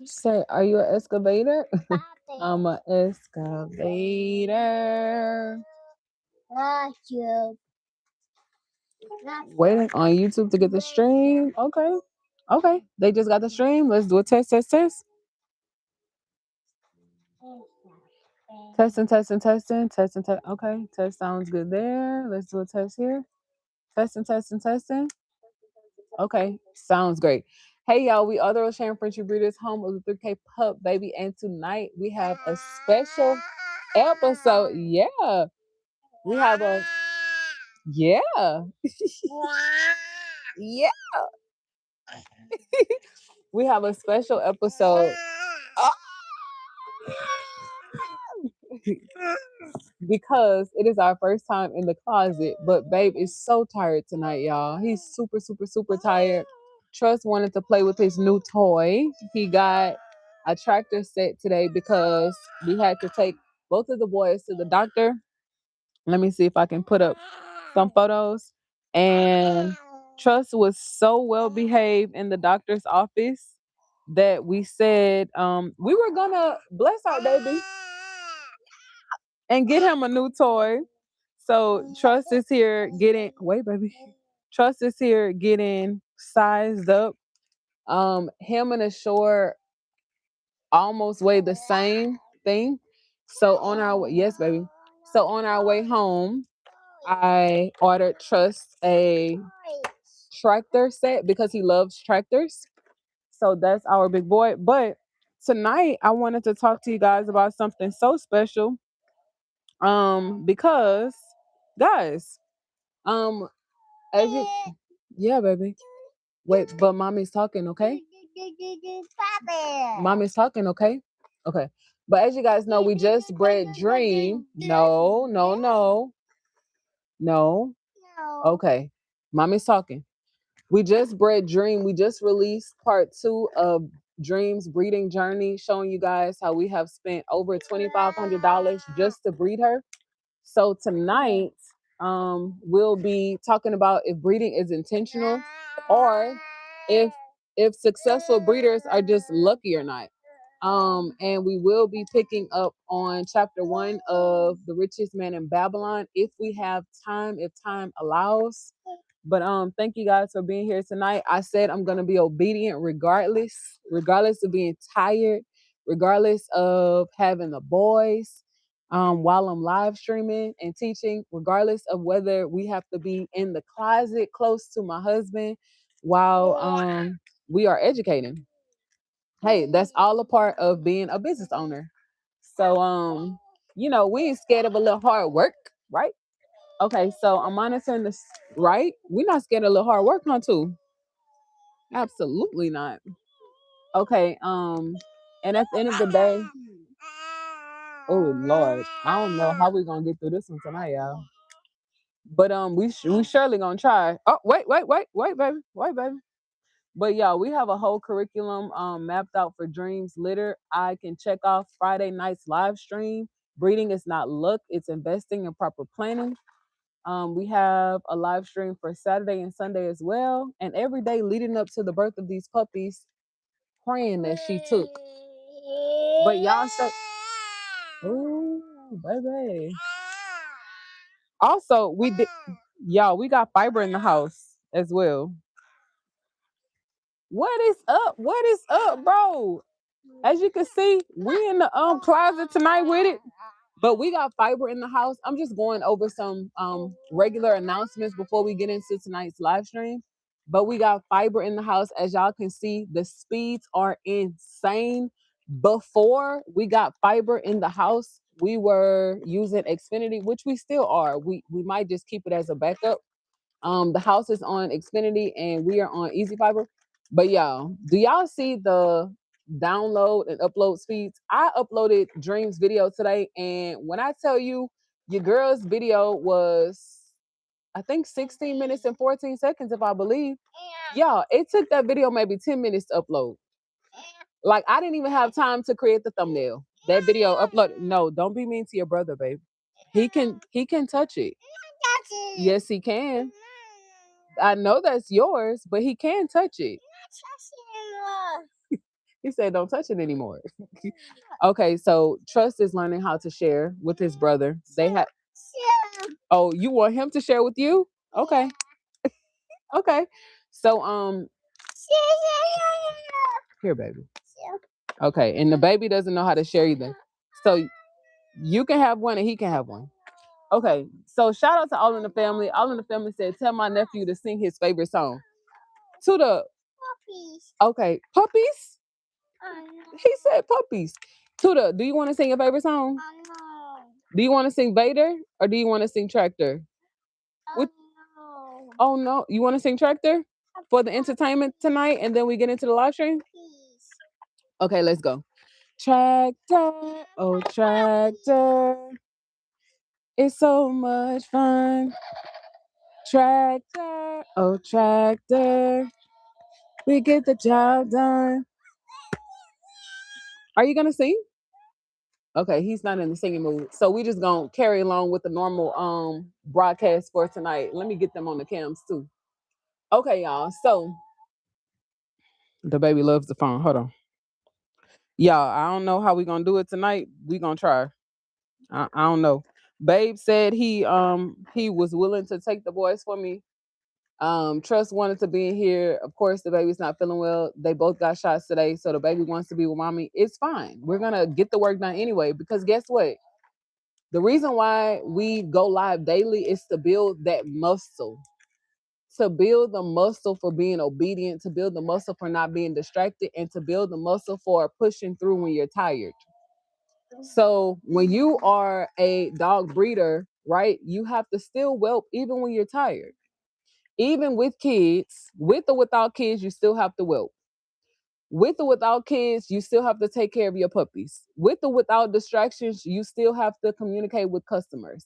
Say, are you an excavator? I'm an excavator. Waiting on YouTube to get the stream. Okay. Okay. They just got the stream. Let's do a test, test, test. Testing, testing, testing, testing, test. Okay. Test sounds good there. Let's do a test here. Testing, testing, testing. Okay. Sounds great. Hey y'all, we are the Rosharon Frenchie Breeders, home of the 3K Pup Baby, and tonight we have a special episode. Yeah. We have a yeah. Yeah. We have a special episode. Oh, because it is our first time in the closet. But babe is so tired tonight, y'all. He's super, super, super tired. Trust wanted to play with his new toy. He got a tractor set today because we had to take both of the boys to the doctor. Let me see if I can put up some photos. And Trust was so well behaved in the doctor's office that we said we were gonna bless our baby and get him a new toy. So Trust is here getting wait, baby. Trust is here getting sized up. Him and Ashore almost weigh the same thing. So on our way, yes, baby. So on our way home, I ordered Trust a tractor set because he loves tractors. So that's our big boy. But tonight I wanted to talk to you guys about something so special. Because guys, um, as you, yeah, baby. Wait, but mommy's talking, okay? Mommy's talking, okay? Okay. But as you guys know, we just bred Dream. No, no, no, no. Okay. Mommy's talking. We just bred Dream. We just released part 2 of Dream's breeding journey, showing you guys how we have spent over $2,500 just to breed her. So tonight, we'll be talking about if breeding is intentional or if successful breeders are just lucky or not. And we will be picking up on chapter 1 of The Richest Man in Babylon if we have time, if time allows. But thank you guys for being here tonight. I said I'm gonna be obedient regardless of being tired, regardless of having the boys, while I'm live streaming and teaching, regardless of whether we have to be in the closet close to my husband while we are educating. Hey, that's all a part of being a business owner. So we ain't scared of a little hard work, right? Okay, so I'm monitoring this, right? We're not scared of a little hard work, huh? Too. Absolutely not. Okay, and at the end of the day, oh Lord, I don't know how we gonna get through this one tonight, y'all. But we surely gonna try. Oh wait, baby, wait, baby. But yeah, we have a whole curriculum mapped out for Dreams Litter. I can check off Friday night's live stream. Breeding is not luck; it's investing in proper planning. We have a live stream for Saturday and Sunday as well, and every day leading up to the birth of these puppies, praying that she took. But y'all say, "Ooh, baby." Also, we did, y'all. We got fiber in the house as well. What is up? What is up, bro? As you can see, we in the closet tonight with it. But we got fiber in the house. I'm just going over some regular announcements before we get into tonight's live stream. But we got fiber in the house. As y'all can see, the speeds are insane. Before we got fiber in the house, we were using Xfinity, which we still are. We might just keep it as a backup. The house is on Xfinity and we are on Easy Fiber. But y'all, do y'all see the download and upload speeds? I uploaded Dream's video today, and when I tell you your girl's video was, I think, 16 minutes and 14 seconds, if I believe. Y'all, it took that video maybe 10 minutes to upload. Like, I didn't even have time to create the thumbnail. That video uploaded. No, don't be mean to your brother, babe. He can touch it. Yes, he can. I know that's yours, but he can touch it. He said, "Don't touch it anymore." Okay, so Trust is learning how to share with his brother. They have. Oh, you want him to share with you? Okay, okay. So here, baby. Okay, and the baby doesn't know how to share either. So you can have one and he can have one. Okay, so shout out to All in the Family. All in the Family said, "Tell my nephew to sing his favorite song." To the okay, puppies. He said puppies. Tuda, do you want to sing your favorite song? Do you want to sing Vader or do you want to sing Tractor? What? Oh no, you want to sing Tractor for the entertainment tonight, and then we get into the live stream. Okay, let's go. Tractor, oh tractor, it's so much fun. Tractor, oh tractor, we get the job done. Are you gonna sing? Okay, he's not in the singing mood. So we just gonna carry along with the normal broadcast for tonight. Let me get them on the cams too. Okay, y'all. So the baby loves the phone. Hold on. Y'all, I don't know how we gonna do it tonight. We gonna try. I don't know. Babe said he was willing to take the boys for me. Trust wanted to be in here. Of course, the baby's not feeling well. They both got shots today, so the baby wants to be with mommy. It's fine. We're gonna get the work done anyway, because guess what? The reason why we go live daily is to build that muscle, to build the muscle for being obedient, to build the muscle for not being distracted, and to build the muscle for pushing through when you're tired. So when you are a dog breeder, right, you have to still whelp even when you're tired. Even with kids, with or without kids, you still have to whelp. With or without kids, you still have to take care of your puppies. With or without distractions, you still have to communicate with customers.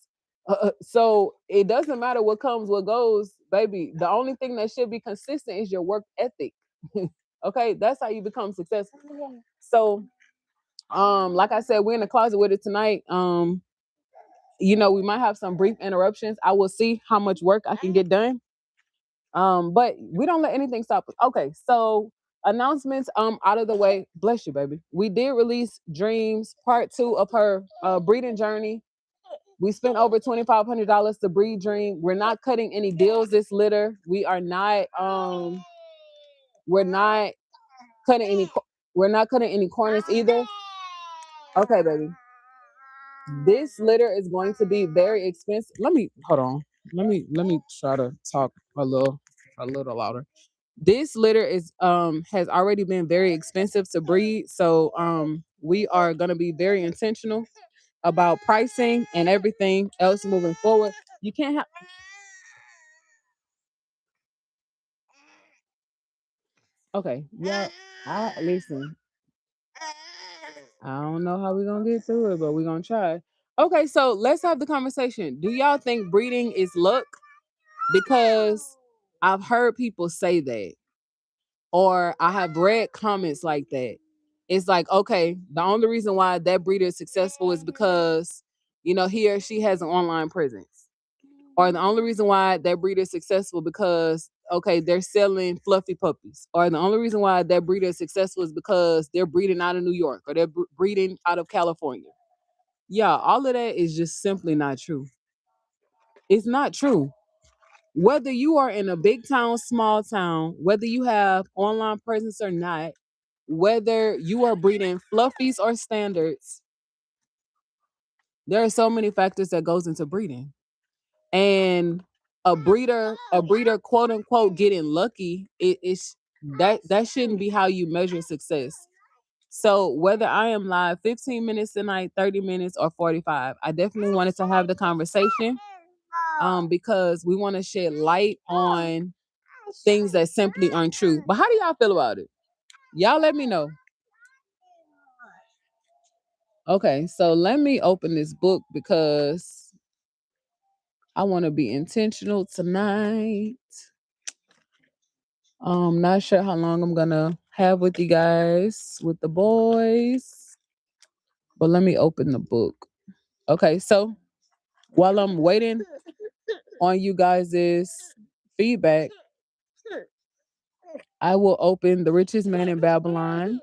So it doesn't matter what comes, what goes, baby. The only thing that should be consistent is your work ethic. Okay, that's how you become successful. So, like I said, we're in the closet with it tonight. We might have some brief interruptions. I will see how much work I can get done. But we don't let anything stop us. Okay, so announcements out of the way. Bless you, baby. We did release Dreams Part 2 of her breeding journey. We spent over $2,500 to breed Dream. We're not cutting any deals this litter. We're not cutting any we're not cutting any corners either. Okay, baby. This litter is going to be very expensive. Let me hold on. Let me try to talk a little louder. This litter is has already been very expensive to breed, so we are going to be very intentional about pricing and everything else moving forward. You can't have. Okay, yeah. I listen. I don't know how we're gonna get through it, but we're gonna try. Okay, so let's have the conversation. Do y'all think breeding is luck? Because I've heard people say that, or I have read comments like that. It's like, okay, the only reason why that breeder is successful is because, he or she has an online presence. Or the only reason why that breeder is successful because, okay, they're selling fluffy puppies. Or the only reason why that breeder is successful is because they're breeding out of New York or they're breeding out of California. Yeah, all of that is just simply not true. It's not true. Whether you are in a big town, small town, whether you have online presence or not, whether you are breeding fluffies or standards, there are so many factors that goes into breeding. And a breeder quote unquote getting lucky, it's that shouldn't be how you measure success. So whether I am live 15 minutes tonight, 30 minutes, or 45, I definitely wanted to have the conversation because we want to shed light on things that simply aren't true. But how do y'all feel about it? Y'all let me know. Okay, so let me open this book because I want to be intentional tonight. Not sure how long I'm gonna have with you guys with the boys, but let me open the book. Okay, so while I'm waiting on you guys' feedback, I will open The Richest Man in Babylon.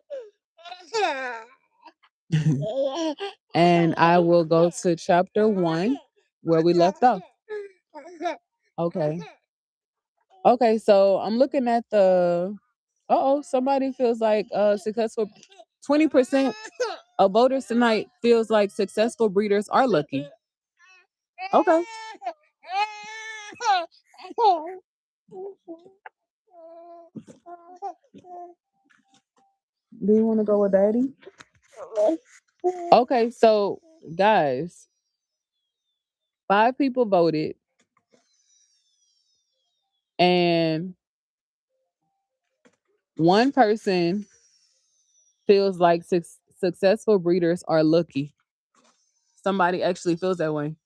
And I will go to chapter 1 where we left off. Okay. Okay, so I'm looking at the somebody feels like successful 20% of voters tonight feels like successful breeders are lucky. Okay. Do you want to go with daddy? Okay, so guys, 5 people voted and one person feels like successful breeders are lucky. Somebody actually feels that way.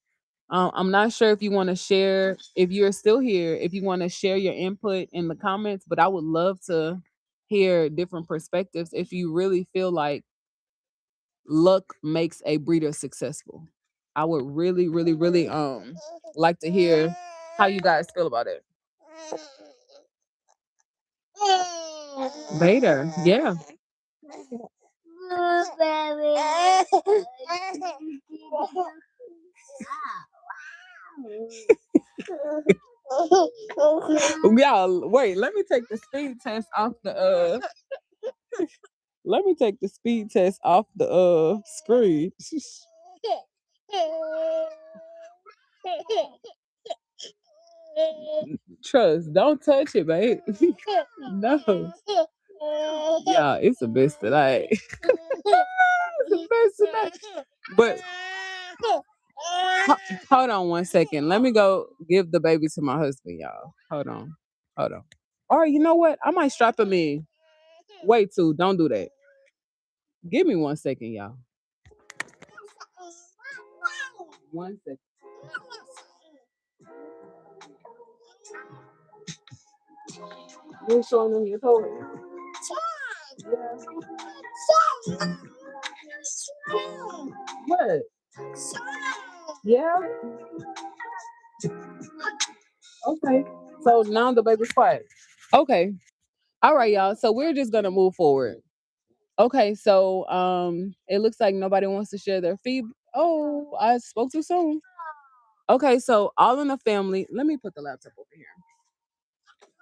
I'm not sure if you want to share, if you're still here, if you want to share your input in the comments, but I would love to hear different perspectives if you really feel like luck makes a breeder successful. I would really, really, really like to hear how you guys feel about it. Vader, yeah. Y'all, wait, let me take the speed test off the let me take the speed test off the screen. Trust, don't touch it, babe. No. Yeah, it's the best that I it's the best that I but hold on one second. Let me go give the baby to my husband, y'all. Hold on. Hold on. Or you know what? I might strap him in. Wait, too. Don't do that. Give me 1 second, y'all. 1 second. You're showing them your toy. Yeah. What? Yeah. Okay. So now the baby's quiet. Okay. All right, y'all. So we're just gonna move forward. Okay, so it looks like nobody wants to share their feedback. Oh, I spoke too soon. Okay, so all in the family. Let me put the laptop over here.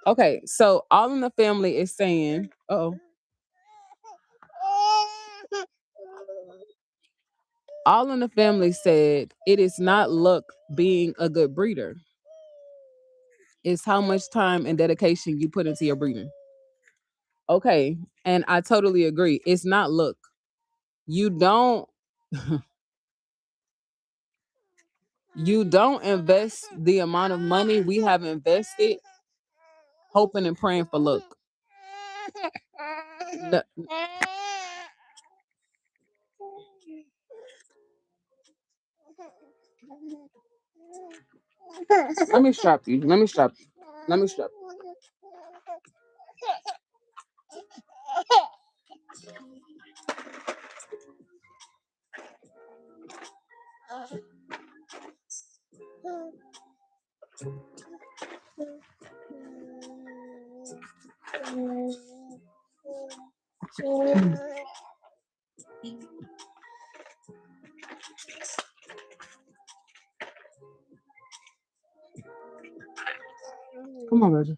Okay, so all in the family is saying, oh, all in the family said it is not luck being a good breeder. It's how much time and dedication you put into your breeding. Okay, and I totally agree. It's not luck. You don't you don't invest the amount of money we have invested hoping and praying for luck. No- Let me strap you. Let me strap you. Let me strap you. Come on, Roger.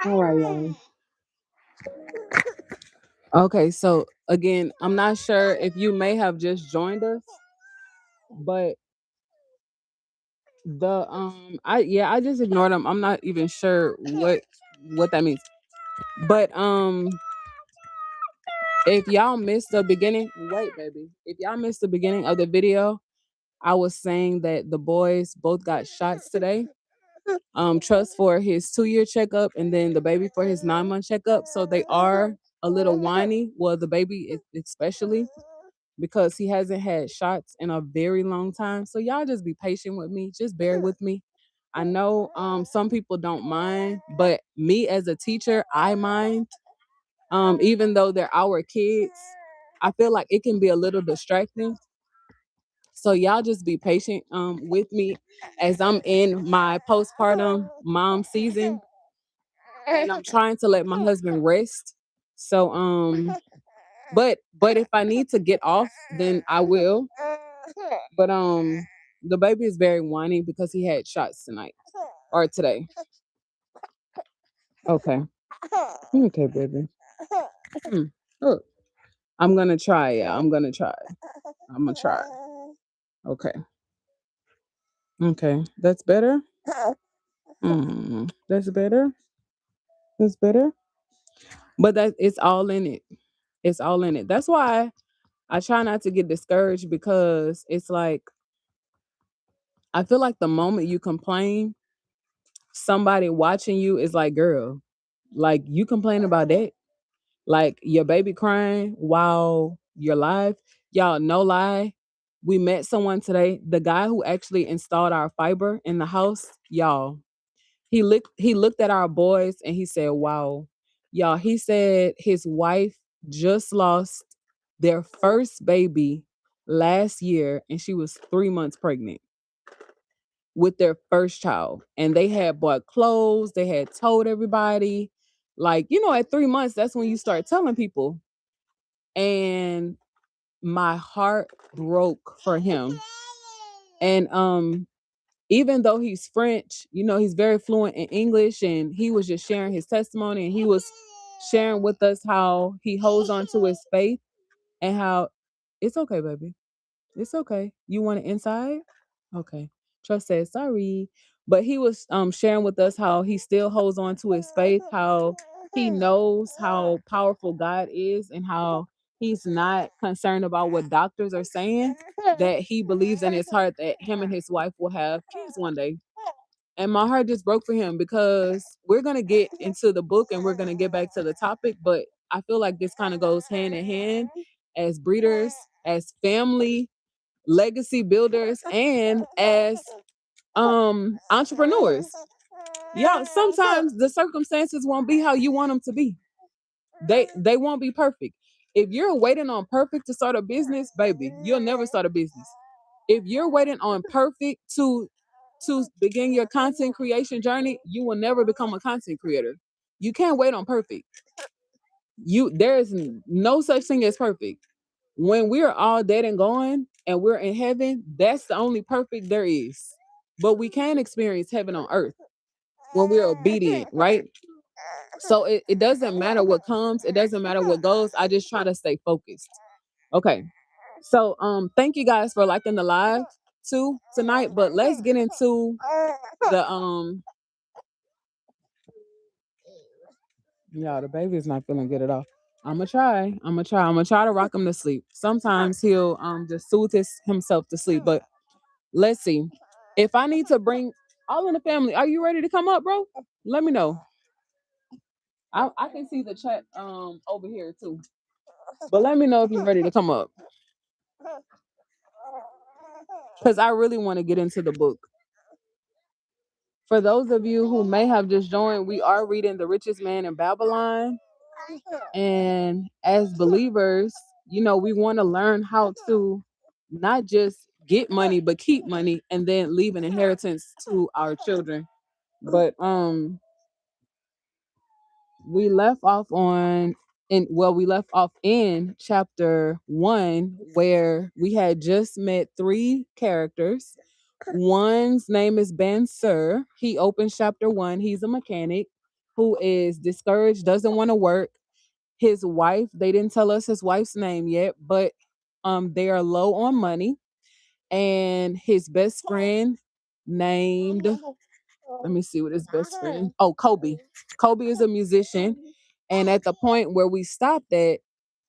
All right, y'all. Okay, so again, I'm not sure if you may have just joined us, but the I just ignored them. I'm not even sure what that means. But if y'all missed the beginning, wait, baby. If y'all missed the beginning of the video, I was saying that the boys both got shots today. Trust for his 2-year checkup and then the baby for his 9-month checkup. So they are a little whiny. Well, the baby especially, because he hasn't had shots in a very long time. So y'all just be patient with me. Just bear with me. I know some people don't mind, but me as a teacher, I mind. Even though they're our kids, I feel like it can be a little distracting. So y'all just be patient with me as I'm in my postpartum mom season and I'm trying to let my husband rest. So but if I need to get off, then I will. But the baby is very whiny because he had shots tonight or today. Okay. Okay, baby. Hmm. Look, I'm gonna try. Yeah, I'm gonna try. I'm gonna try. Okay. Okay. That's better. That's better. That's better. But that it's all in it. It's all in it. That's why I try not to get discouraged because it's like I feel like the moment you complain, somebody watching you is like, girl, like you complain about that. Like your baby crying while you're live. Y'all, no lie. We met someone today. The guy who actually installed our fiber in the house, y'all, he looked at our boys and he said, wow. Y'all, he said his wife just lost their first baby last year and she was 3 months pregnant with their first child. And they had bought clothes, they had told everybody. Like, at 3 months, that's when you start telling people. And my heart broke for him. And even though he's French, he's very fluent in English and he was just sharing his testimony and he was sharing with us how he holds on to his faith and how it's okay, baby. It's okay. You want it inside? Okay. Trust said sorry. But he was sharing with us how he still holds on to his faith, how he knows how powerful God is and how he's not concerned about what doctors are saying, that he believes in his heart that him and his wife will have kids one day. And my heart just broke for him because we're going to get into the book and we're going to get back to the topic. But I feel like this kind of goes hand in hand as breeders, as family, legacy builders, and as entrepreneurs. Yeah, sometimes the circumstances won't be how you want them to be. They won't be perfect. If you're waiting on perfect to start a business, baby, you'll never start a business. If you're waiting on perfect to begin your content creation journey, you will never become a content creator. You can't wait on perfect. There is no such thing as perfect. When we're all dead and gone and we're in heaven, that's the only perfect there is. But we can experience heaven on earth when we're obedient, right? So it doesn't matter what comes, it doesn't matter what goes. I just try to stay focused. Okay. So thank you guys for liking the live too tonight. But let's get into the yeah, the baby is not feeling good at all. I'm gonna try to rock him to sleep. Sometimes he'll just soothe himself to sleep. But let's see. If I need to bring all in the family, are you ready to come up, bro? Let me know. I can see the chat over here too. But let me know if you're ready to come up. Because I really want to get into the book. For those of you who may have just joined, we are reading The Richest Man in Babylon. And as believers, we want to learn how to not just get money, but keep money and then leave an inheritance to our children. But we left off in chapter 1 where we had just met 3 characters. One's name is Ben Sir. He opens chapter 1. He's a mechanic who is discouraged, doesn't want to work. His wife, they didn't tell us his wife's name yet, but they are low on money. And his best friend named, let me see what his best friend. Oh, Kobe. Kobe is a musician. And at the point where we stopped at,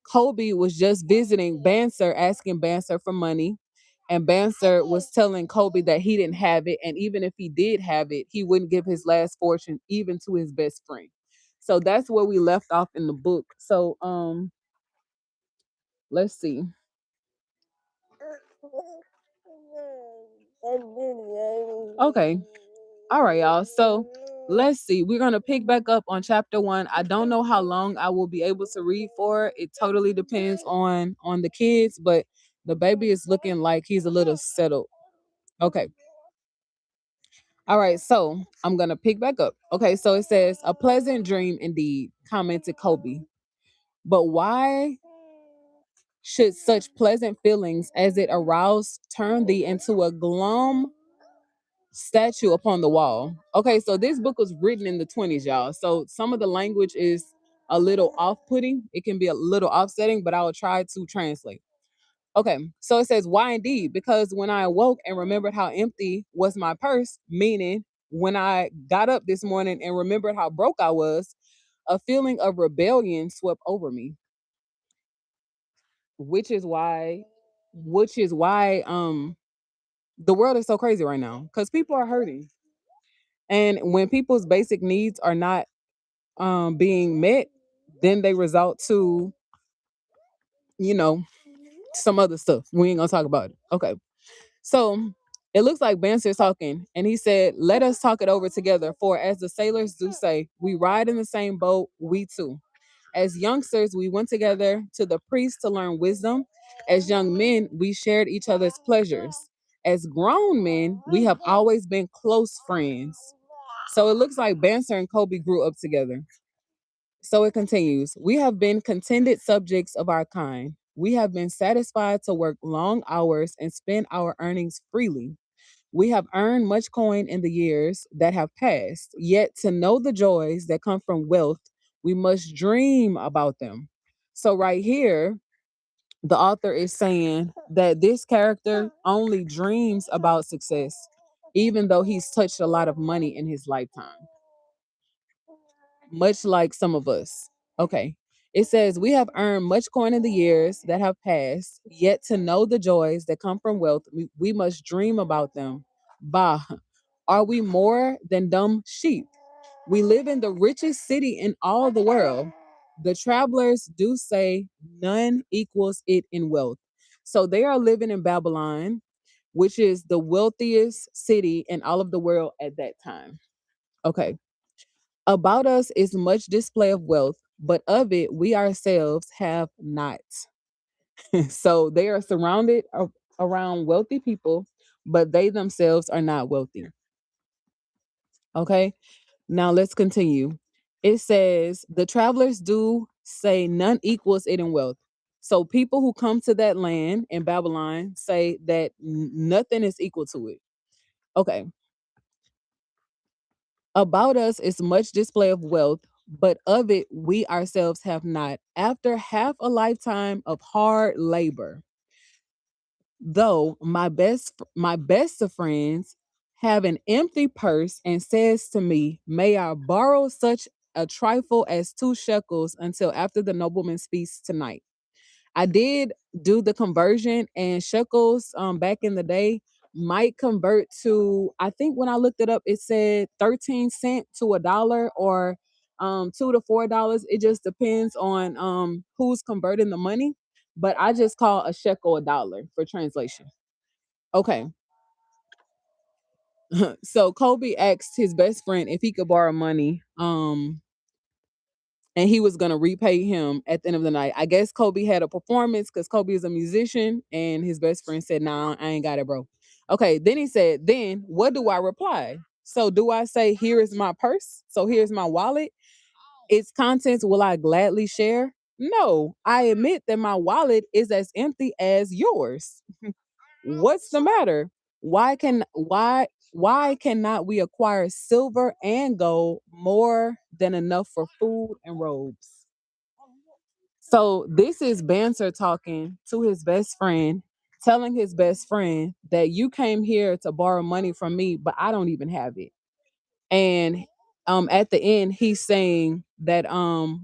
Kobe was just visiting Banser, asking Banser for money. And Banser was telling Kobe that he didn't have it. And even if he did have it, he wouldn't give his last fortune even to his best friend. So that's where we left off in the book. So let's see. Okay. All right, y'all. So let's see. We're gonna pick back up on chapter 1. I don't know how long I will be able to read for. It totally depends on the kids, but the baby is looking like he's a little settled. Okay. All right, so I'm gonna pick back up. Okay, so it says a pleasant dream indeed, commented Kobe. But why should such pleasant feelings as it aroused turn thee into a glum statue upon the wall? Okay, so this book was written in the 20s, y'all. So some of the language is a little off-putting. It can be a little offsetting, but I will try to translate. Okay, so it says, why indeed? Because when I awoke and remembered how empty was my purse, meaning when I got up this morning and remembered how broke I was, a feeling of rebellion swept over me, which is why, the world is so crazy right now because people are hurting. And when people's basic needs are not being met, then they result to, you know, some other stuff. We ain't gonna talk about it. Okay. So it looks like Banser's talking, and he said, let us talk it over together. For as the sailors do say, we ride in the same boat, we too. As youngsters, we went together to the priest to learn wisdom. As young men, we shared each other's pleasures. As grown men, we have always been close friends. So it looks like Banser and Kobe grew up together. So it continues. We have been contented subjects of our kind. We have been satisfied to work long hours and spend our earnings freely. We have earned much coin in the years that have passed, yet to know the joys that come from wealth, we must dream about them. So, right here, the author is saying that this character only dreams about success, even though he's touched a lot of money in his lifetime, much like some of us. Okay. It says, we have earned much coin in the years that have passed, yet to know the joys that come from wealth, we must dream about them. Bah, are we more than dumb sheep? We live in the richest city in all the world. The travelers do say none equals it in wealth. So they are living in Babylon, which is the wealthiest city in all of the world at that time. Okay. About us is much display of wealth, but of it we ourselves have not. So they are surrounded around wealthy people, but they themselves are not wealthy. Okay. Now let's continue. It says, the travelers do say none equals it in wealth. So people who come to that land in Babylon say that nothing is equal to it. Okay. About us is much display of wealth, but of it we ourselves have not. After half a lifetime of hard labor, though my best of friends have an empty purse and says to me, may I borrow such a trifle as 2 shekels until after the nobleman's feast tonight. I did do the conversion, and shekels back in the day might convert to, I think when I looked it up, it said 13 cent to a dollar, or $2 to $4. It just depends on who's converting the money. But I just call a shekel a dollar for translation. Okay. So Kobe asked his best friend if he could borrow money. And he was gonna repay him at the end of the night. I guess Kobe had a performance because Kobe is a musician, and his best friend said, "Nah, I ain't got it, bro." Okay, then he said, "Then what do I reply? So do I say, here is my purse? So here's my wallet. Its contents will I gladly share? No, I admit that my wallet is as empty as yours. What's the matter? Why cannot we acquire silver and gold more than enough for food and robes?" So this is Banter talking to his best friend, telling his best friend that you came here to borrow money from me, but I don't even have it. And at the end, he's saying that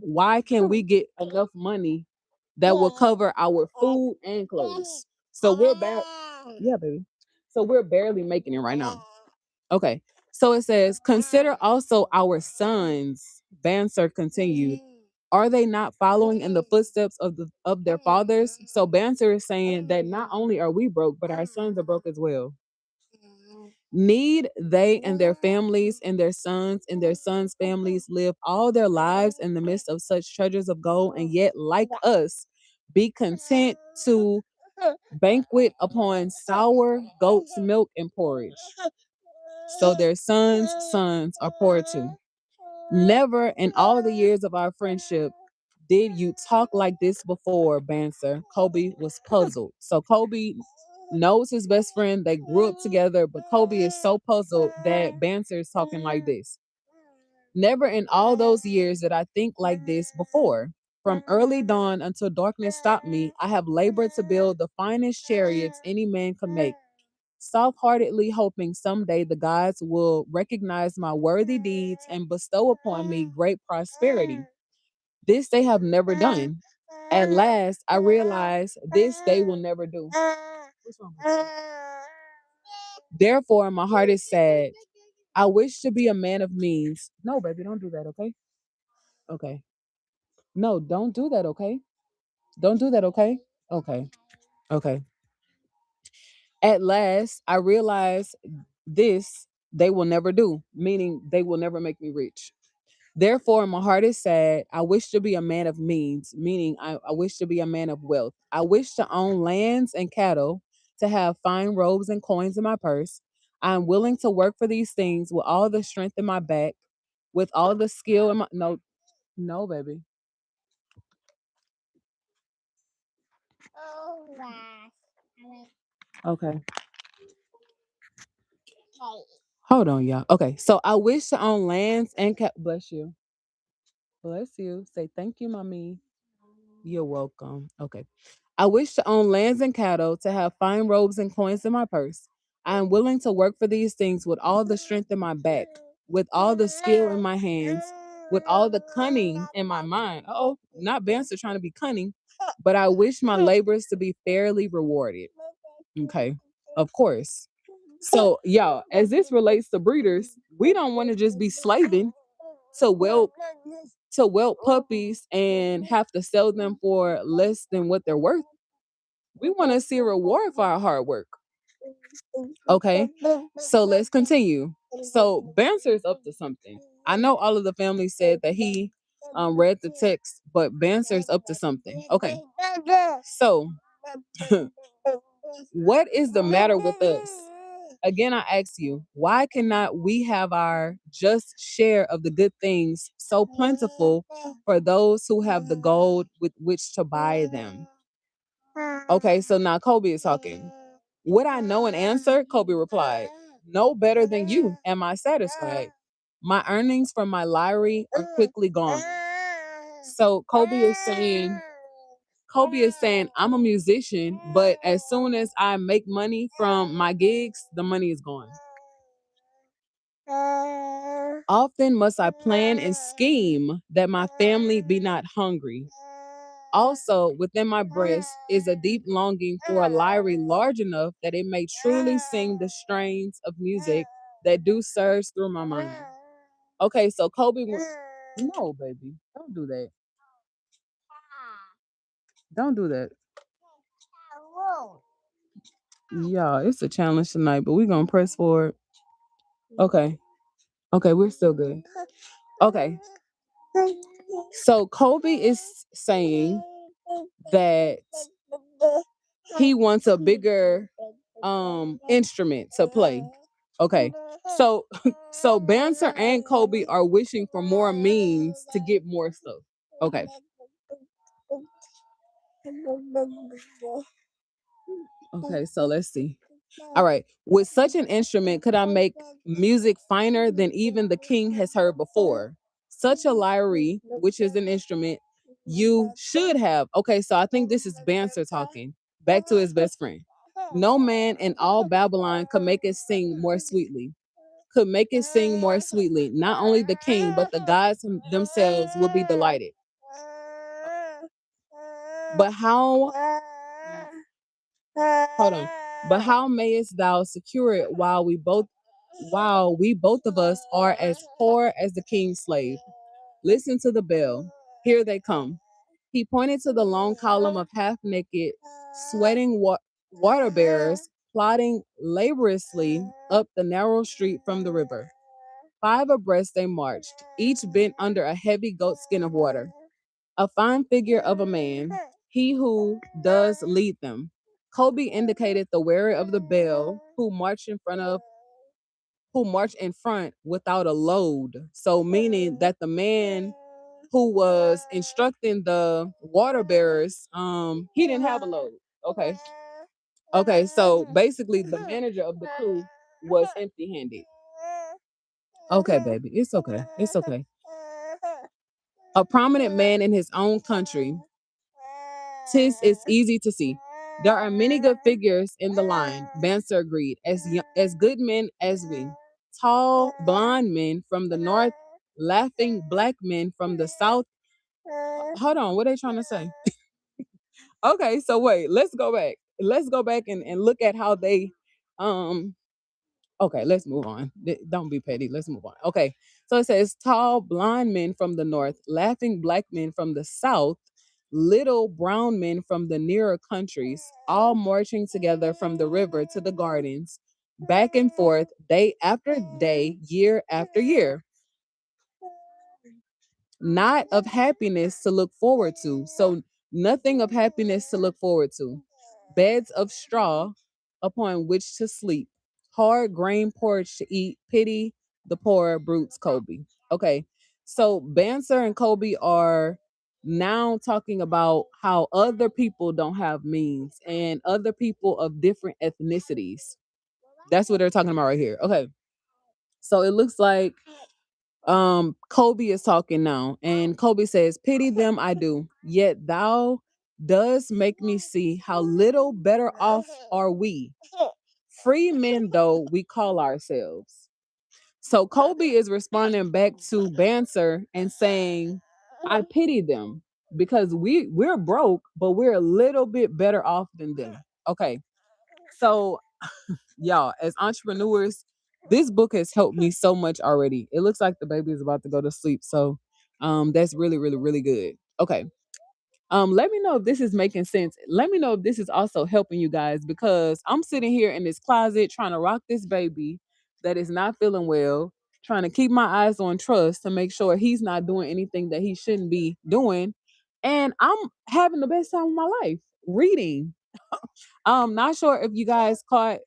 why can we get enough money that will cover our food and clothes? So yeah, baby. So we're barely making it right now. Okay. So it says, consider also our sons. Banser continued. Are they not following in the footsteps of their fathers? So Banter is saying that not only are we broke, but our sons are broke as well. Need they and their families and their sons' families live all their lives in the midst of such treasures of gold, and yet, like us, be content to banquet upon sour goat's milk and porridge? So their sons are poor too. Never in all the years of our friendship did you talk like this before, Banser. Kobe was puzzled. So Kobe knows his best friend. They grew up together, but Kobe is so puzzled that Banser is talking like this. Never in all those years did I think like this before. From early dawn until darkness stopped me, I have labored to build the finest chariots any man could make, soft-heartedly hoping someday the gods will recognize my worthy deeds and bestow upon me great prosperity. This they have never done. At last, I realize this they will never do. What's wrong with you? Therefore, my heart is sad. I wish to be a man of means. No, baby, don't do that, okay? Okay. No, don't do that, okay? Don't do that, okay? Okay. Okay. At last, I realize this they will never do, meaning they will never make me rich. Therefore, my heart is sad. I wish to be a man of means, meaning I wish to be a man of wealth. I wish to own lands and cattle, to have fine robes and coins in my purse. I am willing to work for these things with all the strength in my back, with all the skill in my no, baby. Okay. Hold on, y'all. Okay, so I wish to own lands and bless you. Bless you. Say thank you, mommy. You're welcome. Okay. I wish to own lands and cattle, to have fine robes and coins in my purse. I am willing to work for these things with all the strength in my back, with all the skill in my hands, with all the cunning in my mind. Oh, not Banster trying to be cunning, but I wish my labors to be fairly rewarded. Okay. Of course. So, y'all, as this relates to breeders, we don't want to just be slaving to whelp puppies and have to sell them for less than what they're worth. We want to see a reward for our hard work. Okay, so let's continue. So Banser is up to something. I know all of the family said that he read the text, but Banser is up to something. Okay, so what is the matter with us? Again, I ask you, why cannot we have our just share of the good things so plentiful for those who have the gold with which to buy them? Okay, so now Kobe is talking. Would I know an answer? Kobe replied, no better than you. Am I satisfied? My earnings from my lottery are quickly gone. So Kobe is saying, I'm a musician, but as soon as I make money from my gigs, the money is gone. Often must I plan and scheme that my family be not hungry. Also, within my breast is a deep longing for a lyre large enough that it may truly sing the strains of music that do surge through my mind. Okay, so no, baby, don't do that. Don't do that. Yeah, it's a challenge tonight, but we're gonna press forward. Okay. Okay, we're still good. Okay. So Kobe is saying that he wants a bigger instrument to play. Okay. So so Banter and Kobe are wishing for more means to get more stuff. Okay. Okay, so let's see. All right. With such an instrument, could I make music finer than even the king has heard before? Such a lyre, which is an instrument, you should have. Okay, so I think this is Banter talking back to his best friend. No man in all Babylon could make it sing more sweetly. Could make it sing more sweetly. Not only the king, but the gods themselves will be delighted. But how hold on. But how mayest thou secure it while we both of us are as poor as the king's slave? Listen to the bell. Here they come. He pointed to the long column of half-naked, sweating water bearers plodding laboriously up the narrow street from the river. 5 abreast they marched, each bent under a heavy goatskin of water. A fine figure of a man, he who does lead them. Kobe indicated the wearer of the bell who marched in front without a load. So meaning that the man who was instructing the water bearers, he didn't have a load. Okay. Okay, so basically the manager of the crew was empty-handed. Okay, baby. It's okay. It's okay. A prominent man in his own country. 'Tis it's easy to see. There are many good figures in the line, Banser agreed, as good men as we. Tall, blonde men from the north, laughing black men from the south. Hold on, what are they trying to say? Okay, so wait, let's go back. Let's go back and look at how they um okay, let's move on. Don't be petty. Let's move on. Okay. So it says tall blonde men from the north, laughing black men from the south, little brown men from the nearer countries, all marching together from the river to the gardens, back and forth, day after day, year after year. Not of happiness to look forward to. So nothing of happiness to look forward to. Beds of straw upon which to sleep. Hard grain porridge to eat. Pity the poor brutes, Kobe. Okay. So Banser and Kobe are now talking about how other people don't have means and other people of different ethnicities. That's what they're talking about right here. Okay. So it looks like Kobe is talking now, and Kobe says, pity them I do, yet thou does make me see how little better off are we, free men though we call ourselves. So Kobe is responding back to Banser and saying, I pity them because we're broke, but we're a little bit better off than them. Okay. So y'all, as entrepreneurs, this book has helped me so much already. It looks like the baby is about to go to sleep. So that's really, really, really good. Okay. Let me know if this is making sense. Let me know if this is also helping you guys because I'm sitting here in this closet trying to rock this baby that is not feeling well, trying to keep my eyes on Trust to make sure he's not doing anything that he shouldn't be doing. And I'm having the best time of my life reading. Not sure if you guys caught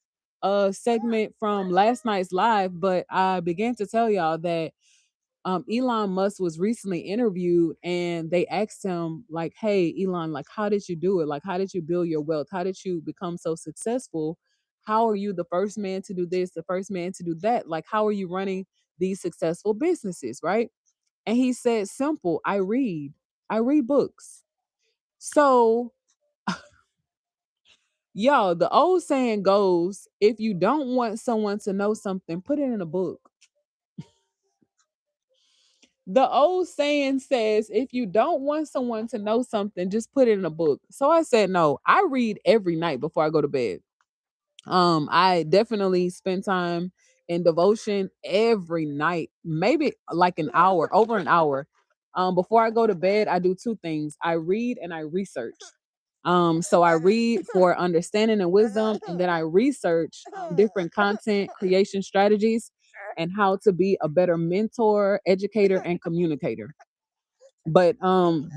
a segment from last night's live, but I began to tell y'all that Elon Musk was recently interviewed and they asked him, like, hey, Elon, like, how did you do it? Like, how did you build your wealth? How did you become so successful? How are you the first man to do this, the first man to do that? Like, how are you running these successful businesses? Right. And he said, simple, I read books. So, y'all, the old saying goes, if you don't want someone to know something, put it in a book. The old saying says, if you don't want someone to know something, just put it in a book. So I said, no, I read every night before I go to bed. I definitely spend time in devotion every night, maybe like an hour, over an hour. Before I go to bed, I do two things. I read and I research. So I read for understanding and wisdom, and then I research different content creation strategies and how to be a better mentor, educator, and communicator. But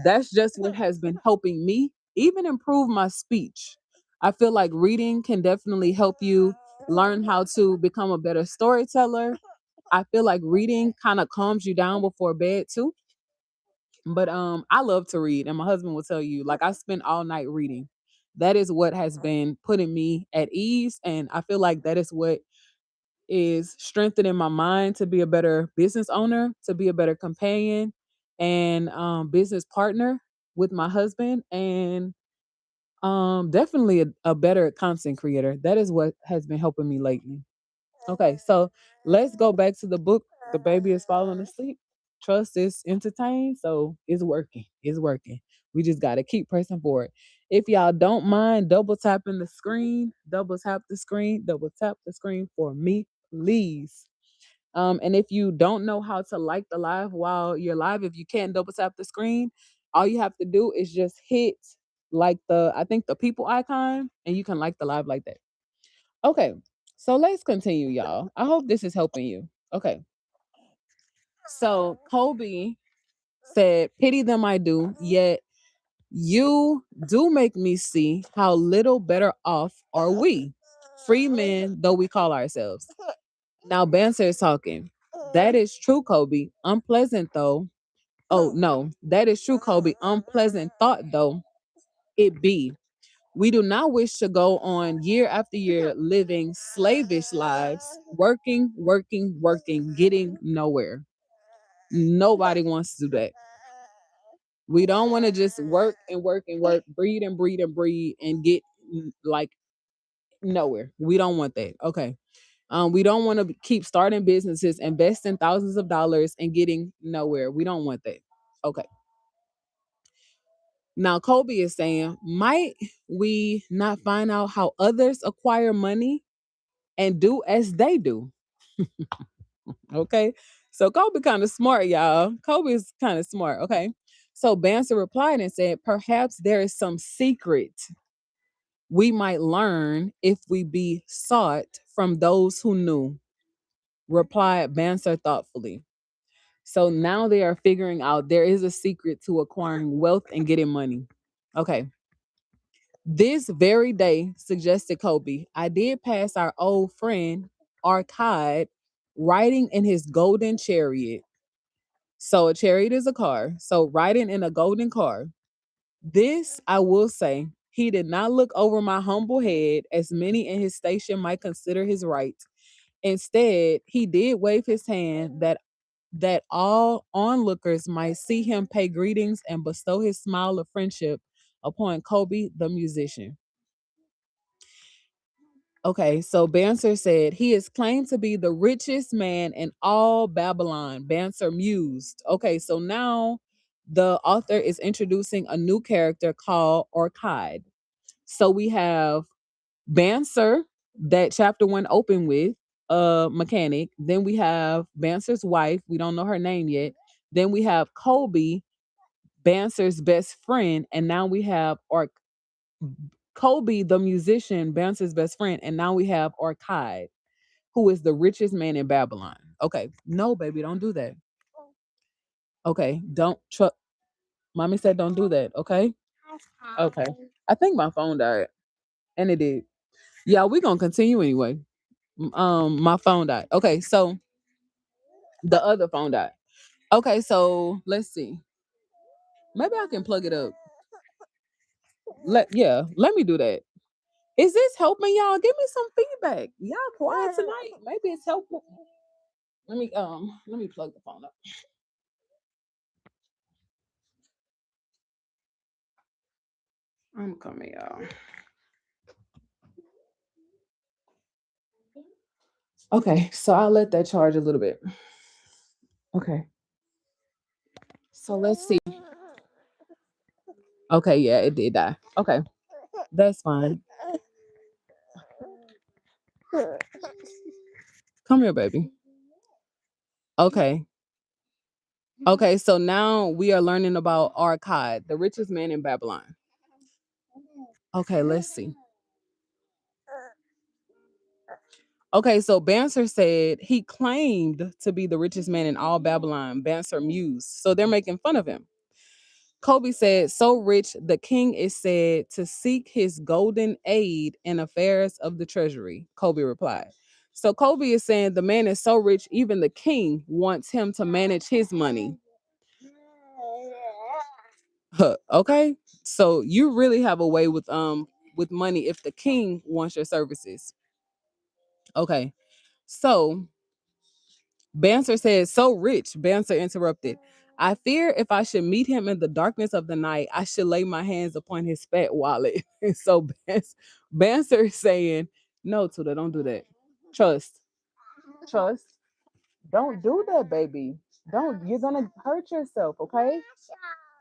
that's just what has been helping me even improve my speech. I feel like reading can definitely help you learn how to become a better storyteller. I feel like reading kind of calms you down before bed too. But I love to read, and my husband will tell you, like, I spend all night reading. That is what has been putting me at ease, and I feel like that is what is strengthening my mind to be a better business owner, to be a better companion and business partner with my husband, and definitely a better content creator. That is what has been helping me lately. Okay, so let's go back to the book. The baby is falling asleep. Trust is entertained, so it's working. It's working. We just got to keep pressing forward. If y'all don't mind double tapping the screen, double tap the screen, double tap the screen for me, please. And if you don't know how to like the live while you're live, if you can't double tap the screen, all you have to do is just hit like I think the people icon, and you can like the live like that. Okay, so let's continue, y'all. I hope this is helping you. Okay, so Kobe said, "Pity them I do, yet you do make me see how little better off are we, free men though we call ourselves." Now Banter is talking. That is true, Kobe. Unpleasant though. Oh no, that is true, Kobe. Unpleasant thought though it be. We do not wish to go on year after year living slavish lives, working, working, working, getting nowhere. Nobody wants to do that. We don't want to just work and work and work, breed and breed and breed and get like nowhere. We don't want that. Okay. We don't want to keep starting businesses, investing thousands of dollars and getting nowhere. We don't want that. Okay. Now, Kobe is saying, might we not find out how others acquire money and do as they do? Okay. So Kobe kind of smart, y'all. Kobe is kind of smart. Okay. So Banser replied and said, perhaps there is some secret we might learn if we be sought from those who knew, replied Banser thoughtfully. So now they are figuring out there is a secret to acquiring wealth and getting money. Okay. This very day, suggested Kobe, I did pass our old friend, Arcade, riding in his golden chariot. So a chariot is a car. So riding in a golden car. This, I will say, he did not look over my humble head, as many in his station might consider his right. Instead, he did wave his hand that all onlookers might see him pay greetings and bestow his smile of friendship upon Kobe the musician. Okay, so Banser said he is claimed to be the richest man in all Babylon. Banser mused. Okay, so now the author is introducing a new character called Orchid. So we have Banser, that chapter one opened with, a mechanic. Then we have Banser's wife. We don't know her name yet. Then we have Colby, Banser's best friend, and now we have Colby, the musician, Banser's best friend, and now we have Orchid, who is the richest man in Babylon. Okay, no, baby, don't do that. Okay, don't. Mommy said don't do that. Okay, okay. I think my phone died, and it did. Yeah, we gonna continue anyway. My phone died. Okay, so the other phone died. Okay, so let's see. Maybe I can plug it up. Let me do that. Is this helping y'all? Give me some feedback. Y'all quiet tonight. Maybe it's helpful. Let me plug the phone up. I'm coming, y'all. Okay, so I'll let that charge a little bit. Okay. So let's see. Okay, yeah, it did die. Okay. That's fine. Come here, baby. Okay. Okay, so now we are learning about Arcad, the richest man in Babylon. Okay, let's see. Okay, so Banser said he claimed to be the richest man in all Babylon. Banser mused. So they're making fun of him. Kobe said, so rich, the king is said to seek his golden aid in affairs of the treasury. Kobe replied. So Kobe is saying the man is so rich, even the king wants him to manage his money. Huh, okay. So you really have a way with money if the king wants your services. Okay. So Banser said, so rich, Banser interrupted. I fear if I should meet him in the darkness of the night, I should lay my hands upon his fat wallet. So Banser is saying, no, Tuda, don't do that. Trust. Trust. Don't do that, baby. Don't, you're gonna hurt yourself, okay?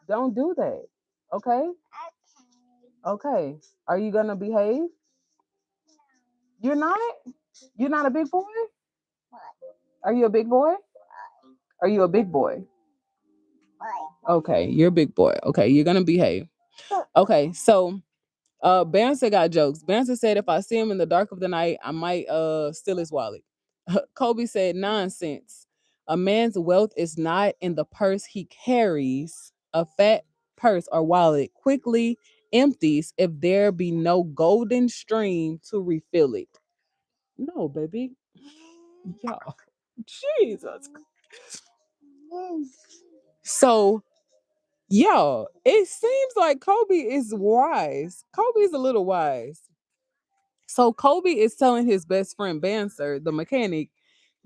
Don't do that. Okay? Okay. Are you gonna behave? You're not? You're not a big boy? Are you a big boy? Are you a big boy? Okay, you're a big boy. Okay, you're gonna behave. Okay, so Banser got jokes. Banser said if I see him in the dark of the night, I might steal his wallet. Kobe said nonsense. A man's wealth is not in the purse he carries. A fat purse or wallet quickly empties if there be no golden stream to refill it. No, baby. Y'all. Jesus. So, y'all, it seems like Kobe is wise. Kobe is a little wise. So Kobe is telling his best friend Banser, the mechanic,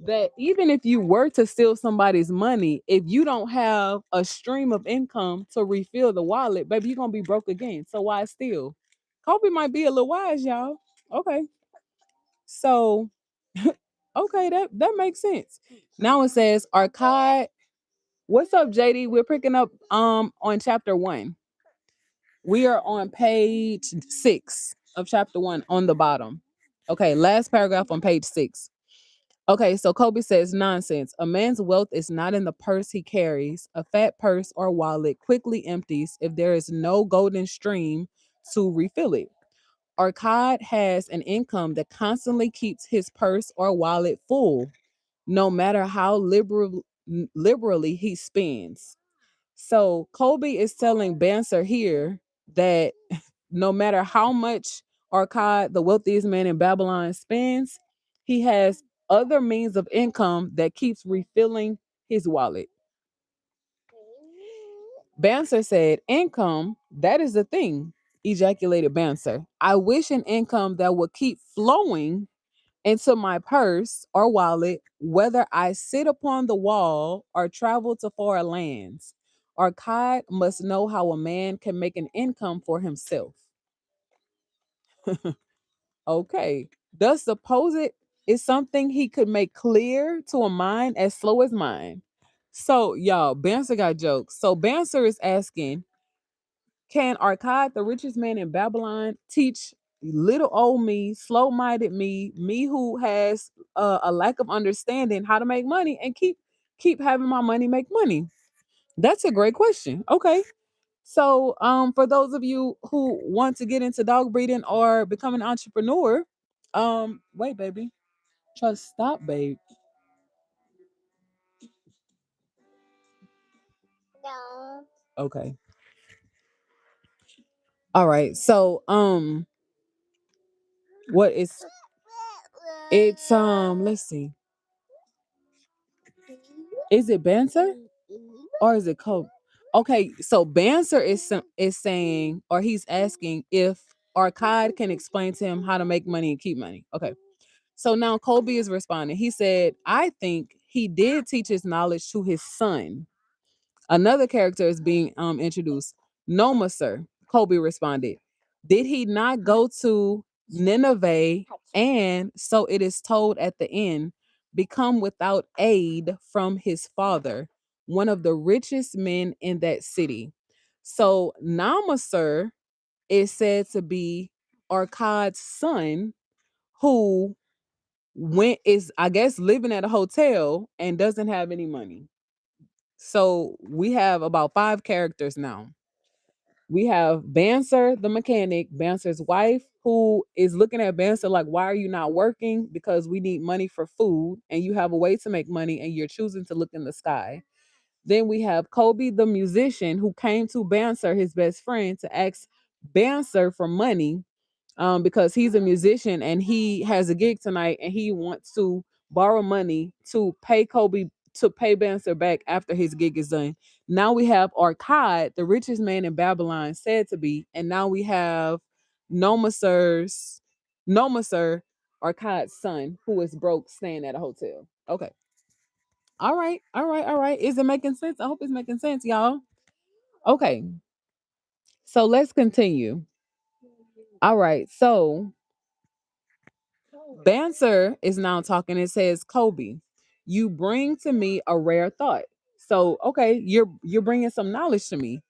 that even if you were to steal somebody's money, if you don't have a stream of income to refill the wallet, baby, you're gonna be broke again. So why steal? Kobe might be a little wise, y'all. Okay. So okay, that makes sense. Now it says Arcade. What's up, JD? We're picking up on chapter 1. We are on page 6 of chapter 1 on the bottom. Okay, last paragraph on page 6. Okay, so Kobe says nonsense. A man's wealth is not in the purse he carries. A fat purse or wallet quickly empties if there is no golden stream to refill it. Arcade has an income that constantly keeps his purse or wallet full, no matter how liberally he spends. So Kobe is telling Banser here that no matter how much Arcade, the wealthiest man in Babylon, spends, he has other means of income that keeps refilling his wallet. Banser said, income, that is the thing, ejaculated Banser. I wish an income that would keep flowing into my purse or wallet, whether I sit upon the wall or travel to far lands. Arcade must know how a man can make an income for himself. Okay. Thus, suppose it is something he could make clear to a mind as slow as mine. So, y'all, Banser got jokes. So, Banser is asking, can Arcade, the richest man in Babylon, teach little old me, slow minded me, me who has a lack of understanding how to make money and keep having my money make money? That's a great question. Okay. So, for those of you who want to get into dog breeding or become an entrepreneur, wait, baby, just stop, babe. Okay, all right. So, what is it's let's see, is it Banter or is it Coke? Okay, so Banter is saying or he's asking if Arcade can explain to him how to make money and keep money. Okay. So now Kobe is responding. He said, I think he did teach his knowledge to his son. Another character is being introduced. Noma, sir. Kobe responded. Did he not go to Nineveh and, so it is told at the end, become without aid from his father, one of the richest men in that city? So Nama, sir, is said to be Arcade's son who went is I guess living at a hotel and doesn't have any money. So we have about 5 characters now. We have Banser, the mechanic, Banser's wife, who is looking at Banser like, why are you not working? Because we need money for food, and you have a way to make money, and you're choosing to look in the sky. Then we have Kobe, the musician, who came to Banser, his best friend, to ask Banser for money because he's a musician and he has a gig tonight and he wants to borrow money to pay Kobe to pay Banser back after his gig is done. Now we have Arcade, the richest man in Babylon, said to be, and now we have Nomaser, Arcade's son, who is broke, staying at a hotel. Okay. All right, all right, all right. Is it making sense? I hope it's making sense, y'all. Okay, so let's continue. All right, so Banser is now talking. It says, Kobe, you bring to me a rare thought. So, okay, you're bringing some knowledge to me.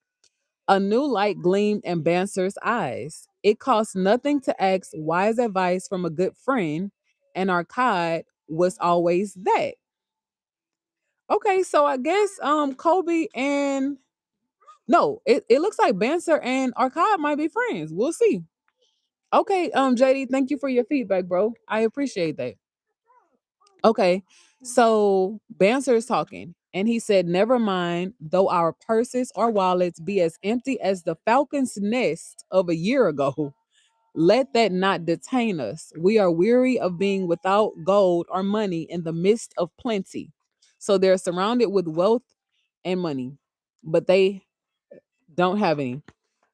A new light gleamed in Banser's eyes. It cost nothing to ask wise advice from a good friend, and Arcade was always that. Okay, so I guess Kobe and no, it looks like Banser and Arcade might be friends. We'll see. Okay, JD, thank you for your feedback, bro. I appreciate that. Okay, so Banser is talking, and he said, "Never mind, though our purses or wallets be as empty as the falcon's nest of a year ago. Let that not detain us. We are weary of being without gold or money in the midst of plenty." So they're surrounded with wealth and money, but they don't have any.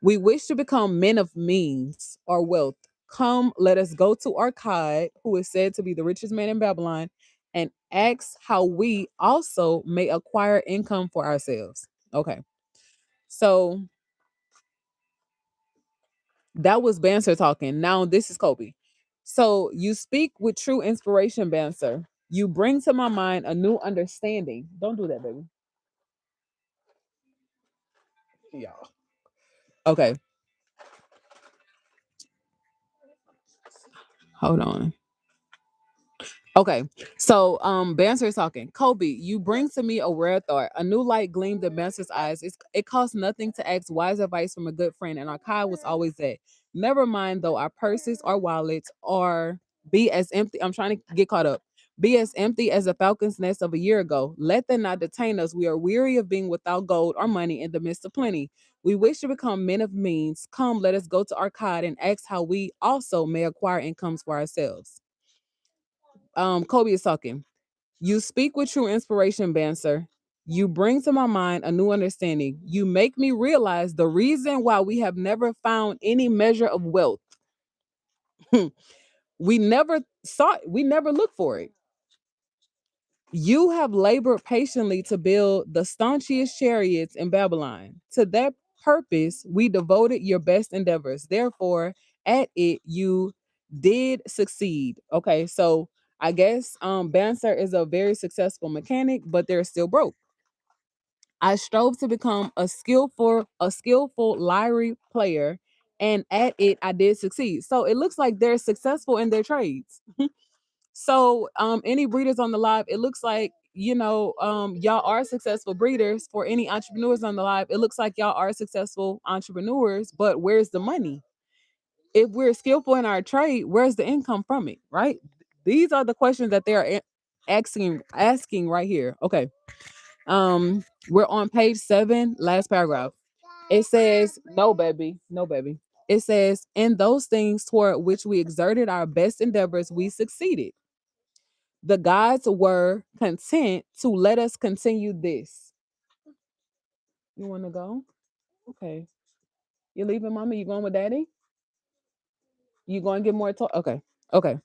"We wish to become men of means or wealth. Come, let us go to Arcade, who is said to be the richest man in Babylon, and ask how we also may acquire income for ourselves." Okay. So that was Banser talking. Now this is Kobe. "So you speak with true inspiration, Banser. You bring to my mind a new understanding." Don't do that, baby. Yeah. Okay. Hold on. Okay, so Banter is talking. "Kobe, you bring to me a rare thought. A new light gleamed in Banter's eyes. It costs nothing to ask wise advice from a good friend, and our Kai was always that. Never mind though our purses or wallets are be as empty. I'm trying to get caught up. Be as empty as a falcon's nest of a year ago. Let them not detain us. We are weary of being without gold or money in the midst of plenty. We wish to become men of means. Come, let us go to Arcade and ask how we also may acquire incomes for ourselves." Kobe is talking. "You speak with true inspiration, Banser. You bring to my mind a new understanding. You make me realize the reason why we have never found any measure of wealth. We never we never looked for it. You have labored patiently to build the staunchest chariots in Babylon. To that purpose, we devoted your best endeavors. Therefore, at it, you did succeed." Okay, so I guess Banser is a very successful mechanic, but they're still broke. "I strove to become a skillful lyre player, and at it I did succeed." So it looks like they're successful in their trades. So, any breeders on the live, it looks like, y'all are successful breeders. For any entrepreneurs on the live, it looks like y'all are successful entrepreneurs, but where's the money? If we're skillful in our trade, where's the income from it, right? These are the questions that they're asking right here. Okay. We're on page 7, last paragraph. It says, "No, baby, no, baby." It says, "In those things toward which we exerted our best endeavors, we succeeded. The gods were content to let us continue this." You want to go? Okay. You leaving, mama? You going with daddy? You going to get more talk? Okay. Okay.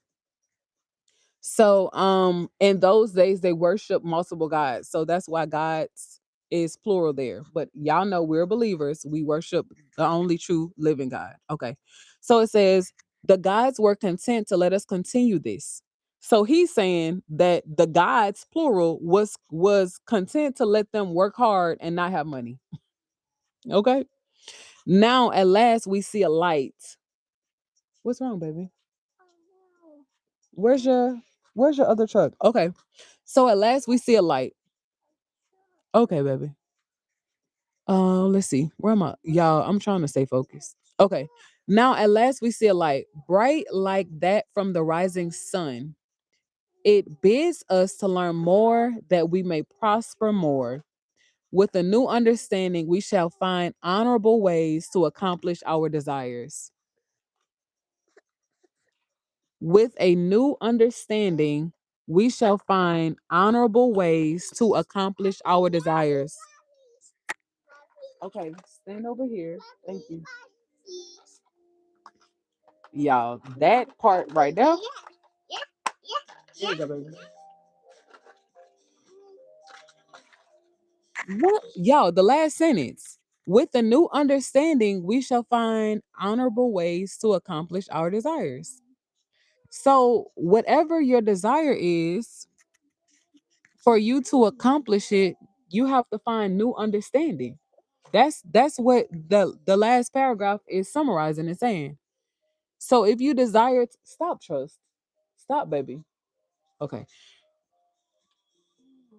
So, in those days they worship multiple gods. So that's why gods is plural there. But y'all know we're believers. We worship the only true living God. Okay. So it says, "The gods were content to let us continue this." So he's saying that the gods plural was content to let them work hard and not have money. Okay. "Now at last we see a light." What's wrong, baby? Where's your where's your other truck? Okay. So at last we see a light. Okay, baby. Let's see. Where am I? Y'all, I'm trying to stay focused. Okay. "Now at last we see a light, bright like that from the rising sun. It bids us to learn more that we may prosper more. With a new understanding, we shall find honorable ways to accomplish our desires." With a new understanding, we shall find honorable ways to accomplish our desires. Okay, stand over here. Thank you. Y'all, that part right there. Here you go, baby. What? Y'all, the last sentence. With a new understanding, we shall find honorable ways to accomplish our desires. So, whatever your desire is, for you to accomplish it, you have to find new understanding. That's what the last paragraph is summarizing and saying. So if you desire stop, trust. Stop, baby. Okay.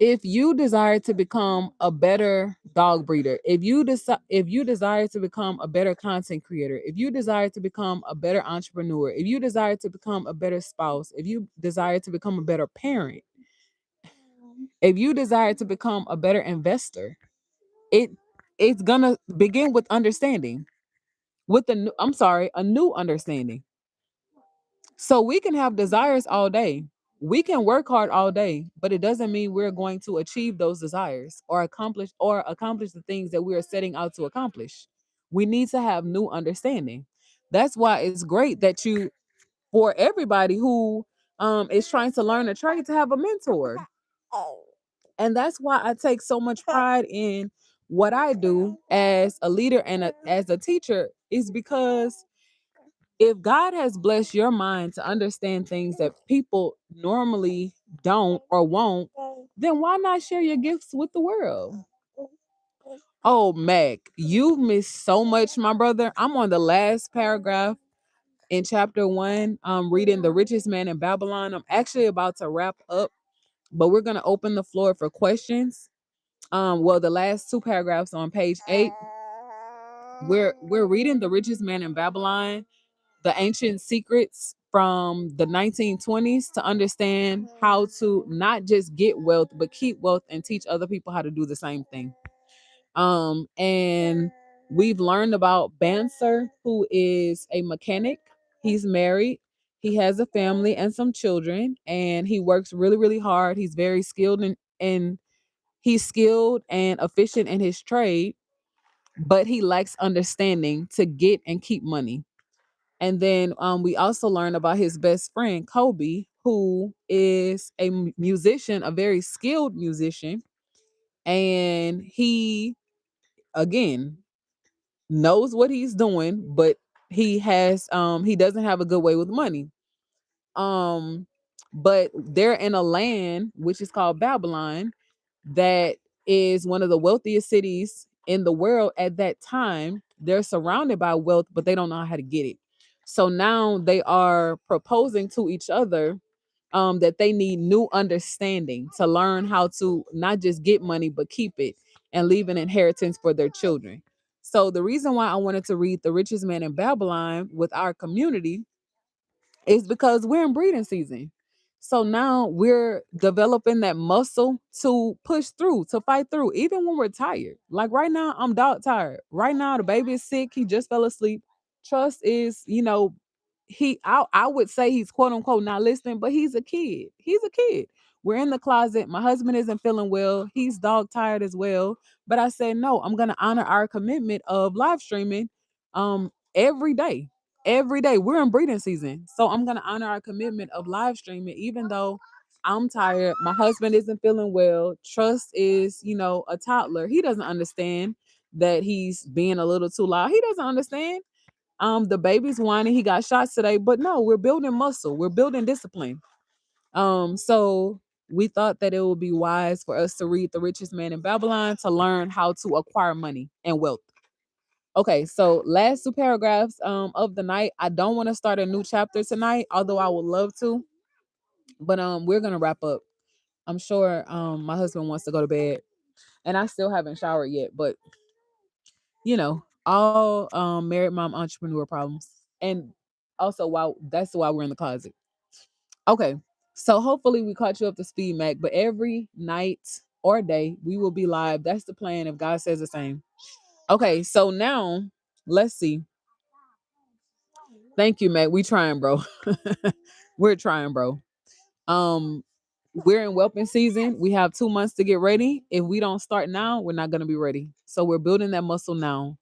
If you desire to become a better dog breeder, if you desire to become a better content creator, if you desire to become a better entrepreneur, if you desire to become a better spouse, if you desire to become a better parent, if you desire to become a better investor, it it's gonna begin with understanding, with a new understanding. So we can have desires all day. We can work hard all day, but it doesn't mean we're going to achieve those desires or accomplish the things that we are setting out to accomplish. We need to have new understanding. That's why it's great that you, for everybody who is trying to learn a trade, to have a mentor. And that's why I take so much pride in what I do as a leader and as a teacher, is because if God has blessed your mind to understand things that people normally don't or won't, then why not share your gifts with the world? Oh, Mac, you've missed so much, my brother. I'm on the last paragraph in chapter 1. I'm reading The Richest Man in Babylon. I'm actually about to wrap up, but we're going to open the floor for questions. Well, the last two paragraphs on page 8. We're reading The Richest Man in Babylon, the ancient secrets from the 1920s to understand how to not just get wealth but keep wealth and teach other people how to do the same thing. And we've learned about Banser, who is a mechanic. He's married, he has a family and some children, and he works really, really hard. He's very skilled and he's skilled and efficient in his trade, but he lacks understanding to get and keep money. And then we also learn about his best friend, Kobe, who is a musician, a very skilled musician. And he, again, knows what he's doing, but he doesn't have a good way with money. Um, but they're in a land which is called Babylon, that is one of the wealthiest cities in the world at that time. They're surrounded by wealth, but they don't know how to get it. So now they are proposing to each other that they need new understanding to learn how to not just get money, but keep it and leave an inheritance for their children. So the reason why I wanted to read The Richest Man in Babylon with our community is because we're in breeding season. So now we're developing that muscle to push through, to fight through, even when we're tired. Like right now, I'm dog tired. Right now, the baby is sick. He just fell asleep. Trust is, I would say he's quote unquote not listening, but he's a kid. He's a kid. We're in the closet. My husband isn't feeling well. He's dog tired as well. But I said, no, I'm going to honor our commitment of live streaming every day. Every day. We're in breeding season. So I'm going to honor our commitment of live streaming, even though I'm tired. My husband isn't feeling well. Trust is, a toddler. He doesn't understand that he's being a little too loud. He doesn't understand. The baby's whining. He got shots today. But no, we're building muscle. We're building discipline. So we thought that it would be wise for us to read The Richest Man in Babylon to learn how to acquire money and wealth. Okay, so last two paragraphs of the night. I don't want to start a new chapter tonight, although I would love to. But we're gonna wrap up. I'm sure my husband wants to go to bed, and I still haven't showered yet. But all married mom entrepreneur problems, and also why we're in the closet. Okay, so hopefully we caught you up to speed, Mac. But every night or day we will be live. That's the plan if God says the same. Okay, so now let's see. Thank you, Mac. We trying, bro. We're trying, bro. Um, we're in whelping season. We have 2 months to get ready. If we don't start now, we're not gonna be ready. So we're building that muscle now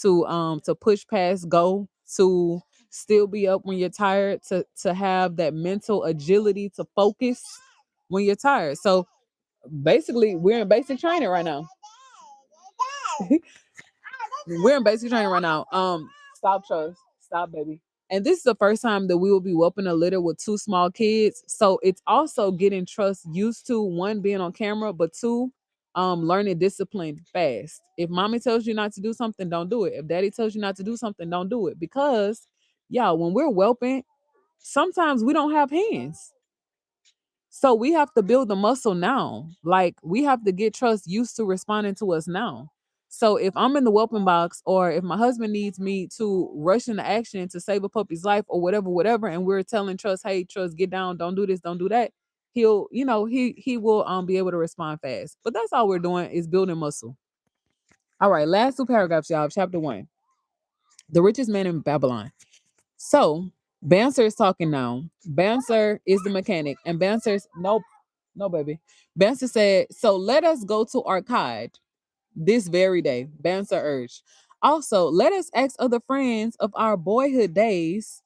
to push past go, to still be up when you're tired, to have that mental agility to focus when you're tired. So basically we're in basic training right now. We're in basic training right now. Stop, trust. Stop, baby. And this is the first time that we will be whooping a litter with two small kids. So it's also getting trust used to, one, being on camera, but two, learning discipline fast. If mommy tells you not to do something, don't do it. If daddy tells you not to do something, don't do it. Because, y'all, when we're whelping, sometimes we don't have hands. So we have to build the muscle now. Like we have to get trust used to responding to us now. So if I'm in the whelping box, or if my husband needs me to rush into action to save a puppy's life or whatever, and we're telling Trust, hey, Trust, get down, don't do this, don't do that, he'll, he will be able to respond fast. But that's all we're doing is building muscle. All right, last two paragraphs, y'all. Chapter 1. The richest man in Babylon. So Banser is talking now. Banser is the mechanic, and Banser's nope, no baby. Banser said, "So let us go to Arcade this very day." Banser urged. Also, let us ask other friends of our boyhood days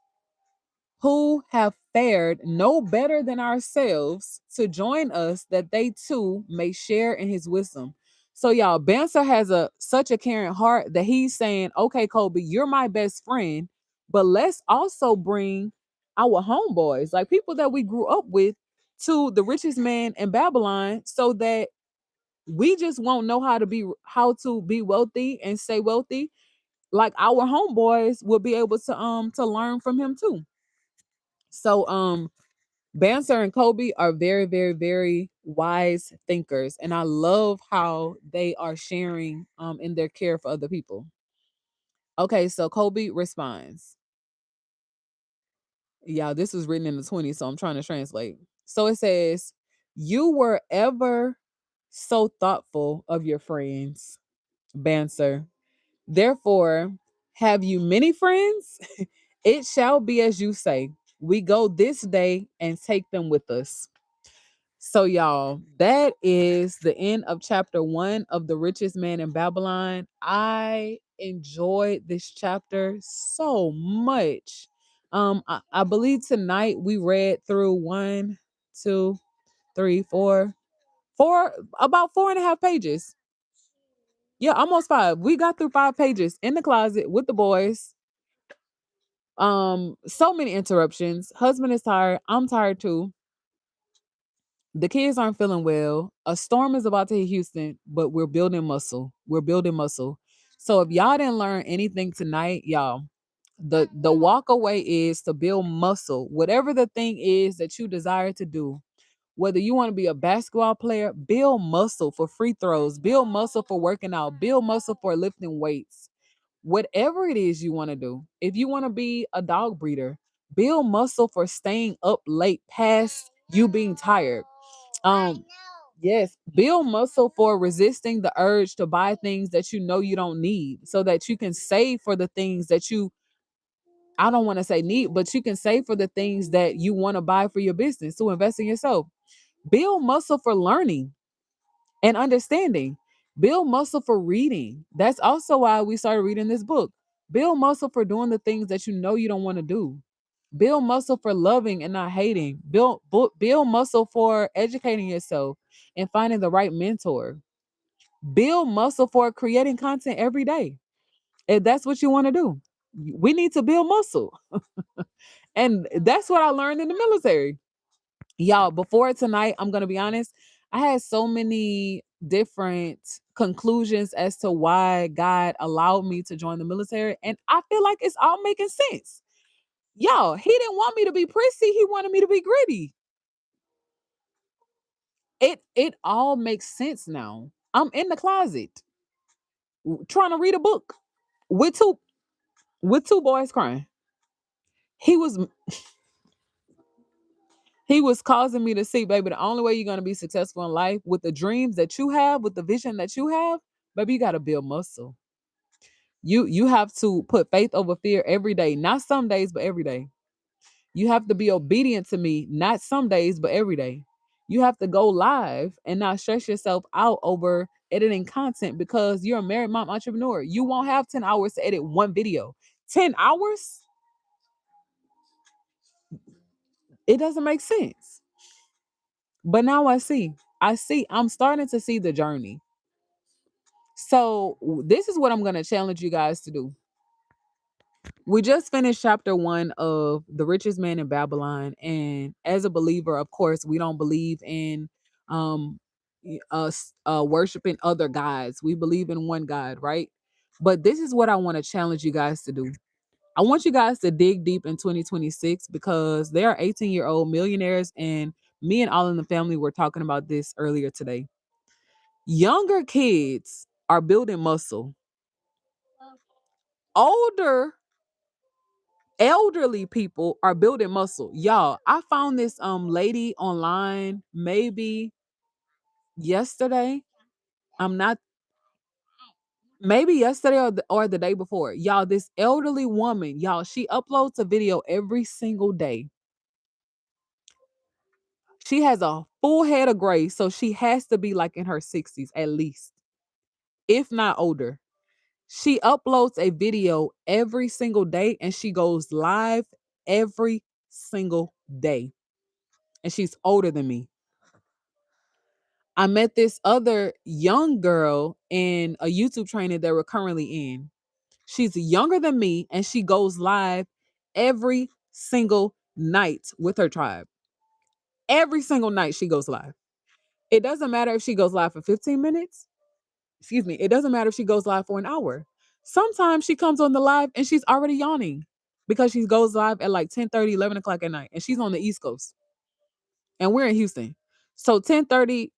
who have fared no better than ourselves to join us, that they too may share in his wisdom. So y'all, Banser has such a caring heart that he's saying, okay, Kobe, you're my best friend, but let's also bring our homeboys, like people that we grew up with, to the richest man in Babylon, so that we just won't know how to be wealthy and stay wealthy. Like our homeboys will be able to learn from him too. So Banser and Kobe are very, very, very wise thinkers, and I love how they are sharing in their care for other people. Okay, so Kobe responds. Yeah, this was written in the 20s, so I'm trying to translate. So it says, "You were ever so thoughtful of your friends, Banser. Therefore, have you many friends? It shall be as you say. We go this day and take them with us." So, y'all, that is the end of chapter 1 of The Richest Man in Babylon. I enjoyed this chapter so much. I believe tonight we read through one, two, three, four, about 4.5 pages. Yeah, almost 5. We got through 5 pages in the closet with the boys. So many interruptions. Husband is tired. I'm tired too. The kids aren't feeling well. A storm is about to hit Houston, but we're building muscle. We're building muscle. So if y'all didn't learn anything tonight, y'all, the walk away is to build muscle. Whatever the thing is that you desire to do, whether you want to be a basketball player, build muscle for free throws, build muscle for working out, build muscle for lifting weights. Whatever it is you want to do. If you want to be a dog breeder, build muscle for staying up late past you being tired. Um, yes, build muscle for resisting the urge to buy things that you know you don't need, so that you can save for the things that you, I don't want to say need, but you can save for the things that you want to buy for your business to invest in yourself. Build muscle for learning and understanding. Build muscle for reading. That's also why we started reading this book. Build muscle for doing the things that you know you don't want to do. Build muscle for loving and not hating. Build muscle for educating yourself and finding the right mentor. Build muscle for creating content every day. If that's what you want to do, we need to build muscle. And that's what I learned in the military. Y'all, before tonight, I'm going to be honest, I had so many different conclusions as to why God allowed me to join the military. And I feel like it's all making sense. Y'all, he didn't want me to be prissy. He wanted me to be gritty. It all makes sense now. I'm in the closet trying to read a book with two boys crying. He was he was causing me to see, baby, the only way you're gonna be successful in life with the dreams that you have, with the vision that you have, baby, you gotta build muscle. You have to put faith over fear every day, not some days, but every day. You have to be obedient to me, not some days, but every day. You have to go live and not stress yourself out over editing content because you're a married mom entrepreneur. You won't have 10 hours to edit one video. 10 hours? It doesn't make sense. But now I'm starting to see the journey. So, this is what I'm going to challenge you guys to do. We just finished chapter 1 of The Richest Man in Babylon, and as a believer, of course, we don't believe in um us worshiping other gods. We believe in one God, right? But this is what I want to challenge you guys to do. I want you guys to dig deep in 2026 because there are 18-year-old millionaires and Me and all in the family were talking about this earlier today. Younger kids are building muscle. Older elderly people are building muscle. Y'all, I found this lady online maybe yesterday. I'm not maybe yesterday or the day before. Y'all, this elderly woman, y'all, she uploads a video every single day. She has a full head of gray, so she has to be like in her 60s at least, if not older. She uploads a video every single day and she goes live every single day. And she's older than me. I met this other young girl in a YouTube training that we're currently in. She's younger than me and she goes live every single night with her tribe. Every single night she goes live. It doesn't matter if she goes live for 15 minutes. Excuse me. It doesn't matter if she goes live for an hour. Sometimes she comes on the live and she's already yawning because she goes live at like 10:30, 11 o'clock at night. And she's on the East Coast. And we're in Houston. So 10:30,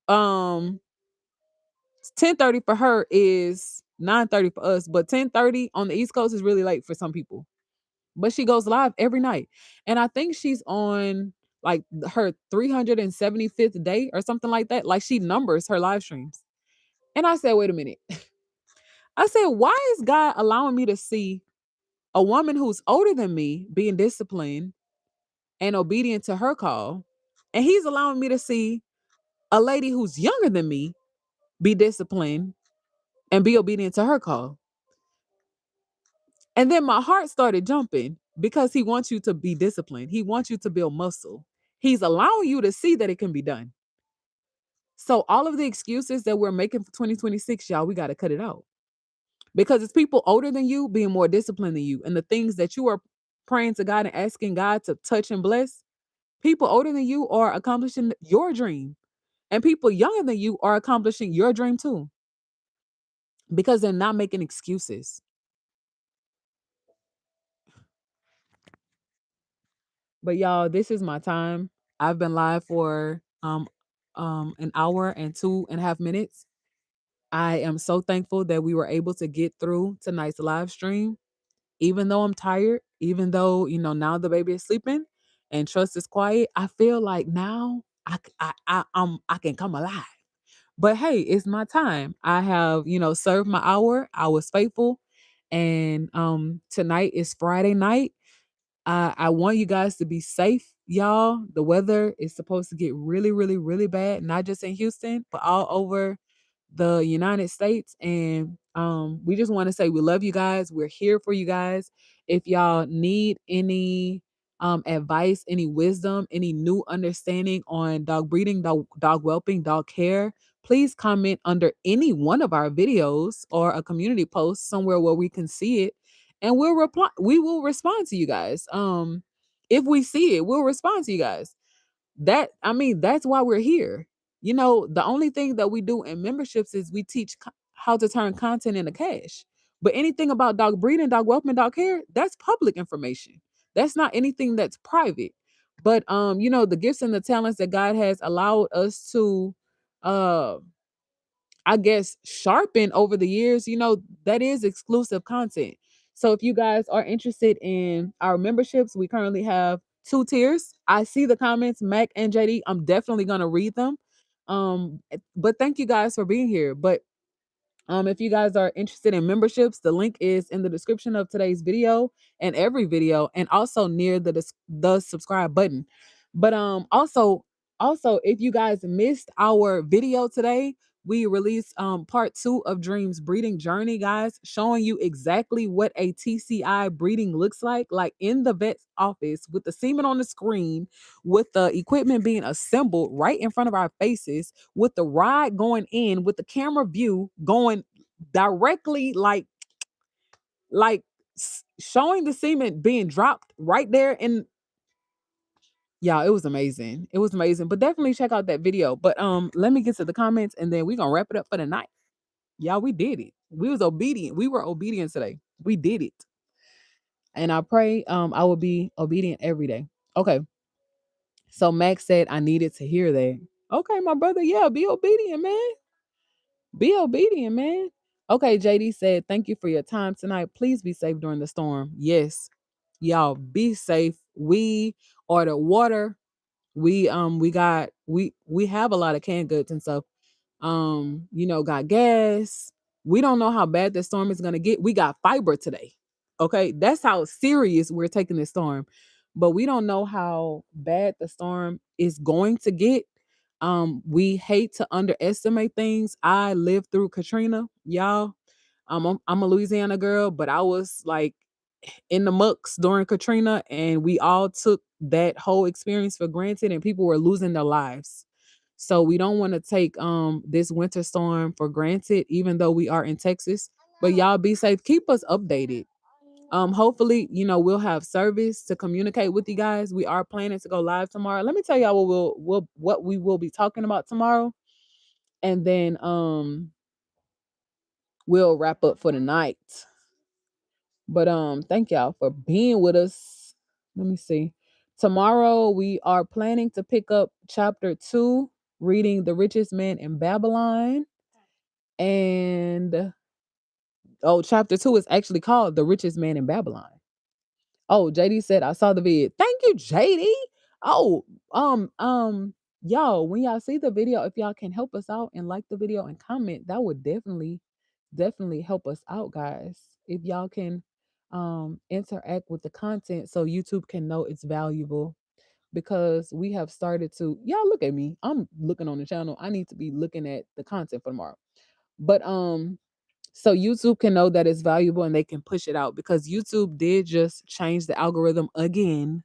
10:30 for her is 9:30 for us. But 10:30 on the East Coast is really late for some people. But she goes live every night. And I think she's on like her 375th day or something like that. Like she numbers her live streams. And I said, wait a minute. I said, why is God allowing me to see a woman who's older than me being disciplined and obedient to her call? And he's allowing me to see a lady who's younger than me be disciplined and be obedient to her call. And then my heart started jumping because he wants you to be disciplined. He wants you to build muscle. He's allowing you to see that it can be done. So all of the excuses that we're making for 2026, y'all, we got to cut it out. Because it's people older than you being more disciplined than you. And the things that you are praying to God and asking God to touch and bless, people older than you are accomplishing your dream. And people younger than you are accomplishing your dream too. Because they're not making excuses. But y'all, this is my time. I've been live for an hour and 2.5 minutes. I am so thankful that we were able to get through tonight's live stream. Even though I'm tired, even though, now the baby is sleeping and trust is quiet, I feel like now I can come alive. But hey, it's my time. I have, served my hour. I was faithful. And tonight is Friday night. I want you guys to be safe, y'all. The weather is supposed to get really, really, really bad, not just in Houston, but all over the United States. And we just want to say we love you guys. We're here for you guys. If y'all need any advice, any wisdom, any new understanding on dog breeding, dog whelping, dog care, please comment under any one of our videos or a community post somewhere where we can see it, and we'll reply. We will respond to you guys. If we see it, we'll respond to you guys. That's why we're here. The only thing that we do in memberships is we teach how to turn content into cash. But anything about dog breeding, dog whelping, dog care, that's public information. That's not anything that's private. But the gifts and the talents that God has allowed us to uh I guess sharpen over the years, that is exclusive content. So if you guys are interested in our memberships, we currently have 2 tiers. I see the comments, Mac and JD. I'm definitely gonna read them. But thank you guys for being here. But if you guys are interested in memberships, the link is in the description of today's video and every video, and also near the subscribe button. But also if you guys missed our video today, we released part 2 of Dream's breeding journey, guys, showing you exactly what a TCI breeding looks like in the vet's office with the semen on the screen, with the equipment being assembled right in front of our faces, with the rod going in, with the camera view going directly showing the semen being dropped right there in. Yeah, it was amazing. It was amazing. But definitely check out that video. But let me get to the comments and then we're gonna wrap it up for the night. Yeah, we did it. We was obedient. We were obedient today. We did it. And I pray I will be obedient every day. Okay. So Max said I needed to hear that. Okay, my brother. Yeah, be obedient, man. Be obedient, man. Okay, JD said, thank you for your time tonight. Please be safe during the storm. Yes. Y'all be safe. We ordered water. We have a lot of canned goods and stuff. Got gas. We don't know how bad the storm is gonna get. We got fiber today. Okay, that's how serious we're taking this storm. But we don't know how bad the storm is going to get. We hate to underestimate things. I lived through Katrina, y'all. I'm a Louisiana girl, but I was like in the mucks during Katrina, and we all took that whole experience for granted, and people were losing their lives. So we don't want to take this winter storm for granted, even though we are in Texas. But y'all be safe. Keep us updated. Hopefully, we'll have service to communicate with you guys. We are planning to go live tomorrow. Let me tell y'all what we will be talking about tomorrow, and then we'll wrap up for the night. But thank y'all for being with us. Let me see. Tomorrow we are planning to pick up chapter 2, reading The Richest Man in Babylon. And chapter 2 is actually called The Richest Man in Babylon. Oh, JD said I saw the vid. Thank you, JD. Oh, y'all, when y'all see the video, if y'all can help us out and like the video and comment, that would definitely help us out, guys. If y'all can interact with the content so YouTube can know it's valuable, because we have started to, y'all look at me. I'm looking on the channel. I need to be looking at the content for tomorrow. But so YouTube can know that it's valuable and they can push it out, because YouTube did just change the algorithm again.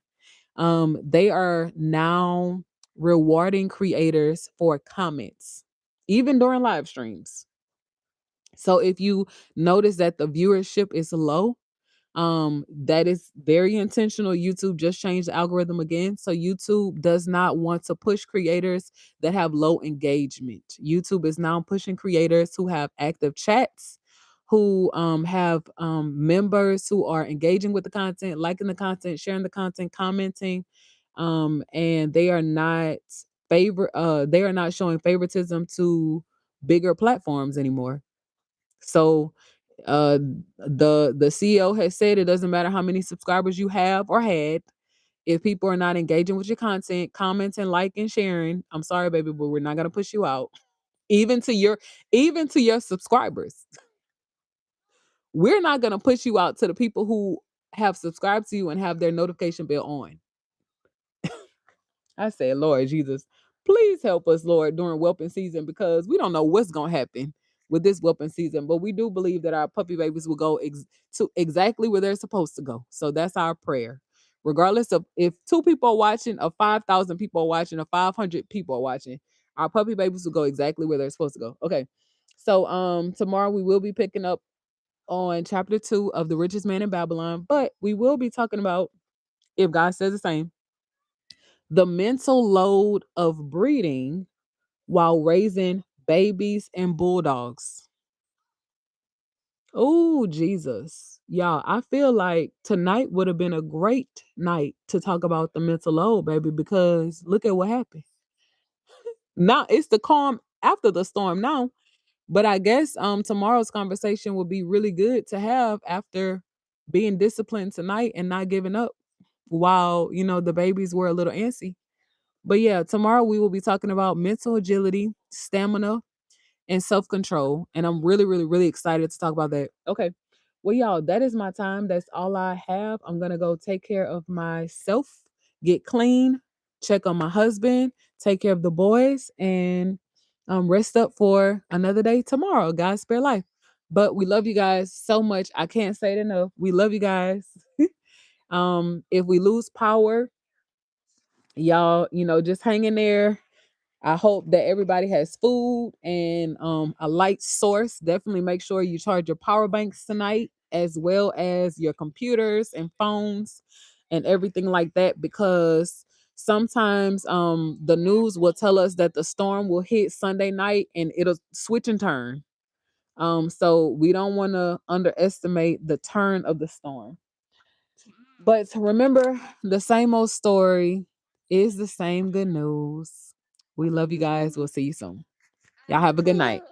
They are now rewarding creators for comments, even during live streams. So if you notice that the viewership is low, that is very intentional. YouTube just changed the algorithm again. So YouTube does not want to push creators that have low engagement. YouTube is now pushing creators who have active chats, who have members who are engaging with the content, liking the content, sharing the content, commenting, and they are not showing favoritism to bigger platforms anymore. So uh the CEO has said it doesn't matter how many subscribers you have or had. If people are not engaging with your content, commenting, liking, sharing, I'm sorry, baby, but we're not gonna push you out. Even to your subscribers. We're not gonna push you out to the people who have subscribed to you and have their notification bell on. I said, Lord Jesus, please help us, Lord, during whelping season, because we don't know what's going to happen with this whelping season. But we do believe that our puppy babies will go to exactly where they're supposed to go. So that's our prayer. Regardless of if 2 people are watching, or 5,000 people are watching, or 500 people are watching, our puppy babies will go exactly where they're supposed to go. Okay. So tomorrow we will be picking up on chapter 2 of The Richest Man in Babylon, but we will be talking about, if God says the same, the mental load of breeding while raising babies and bulldogs. Oh, Jesus. Y'all, I feel like tonight would have been a great night to talk about the mental load, baby, because look at what happened. Now it's the calm after the storm now. But I guess tomorrow's conversation will be really good to have after being disciplined tonight and not giving up while, the babies were a little antsy. But yeah, tomorrow we will be talking about mental agility, stamina, and self control. And I'm really, really, really excited to talk about that. Okay. Well, y'all, that is my time. That's all I have. I'm going to go take care of myself, get clean, check on my husband, take care of the boys, and rest up for another day tomorrow. God spare life. But we love you guys so much. I can't say it enough. We love you guys. If we lose power, y'all, just hang in there. I hope that everybody has food and a light source. Definitely make sure you charge your power banks tonight, as well as your computers and phones and everything like that, because sometimes the news will tell us that the storm will hit Sunday night and it'll switch and turn. So we don't want to underestimate the turn of the storm. But remember the same old story. is the same good news. We love you guys. We'll see you soon. Y'all have a good night.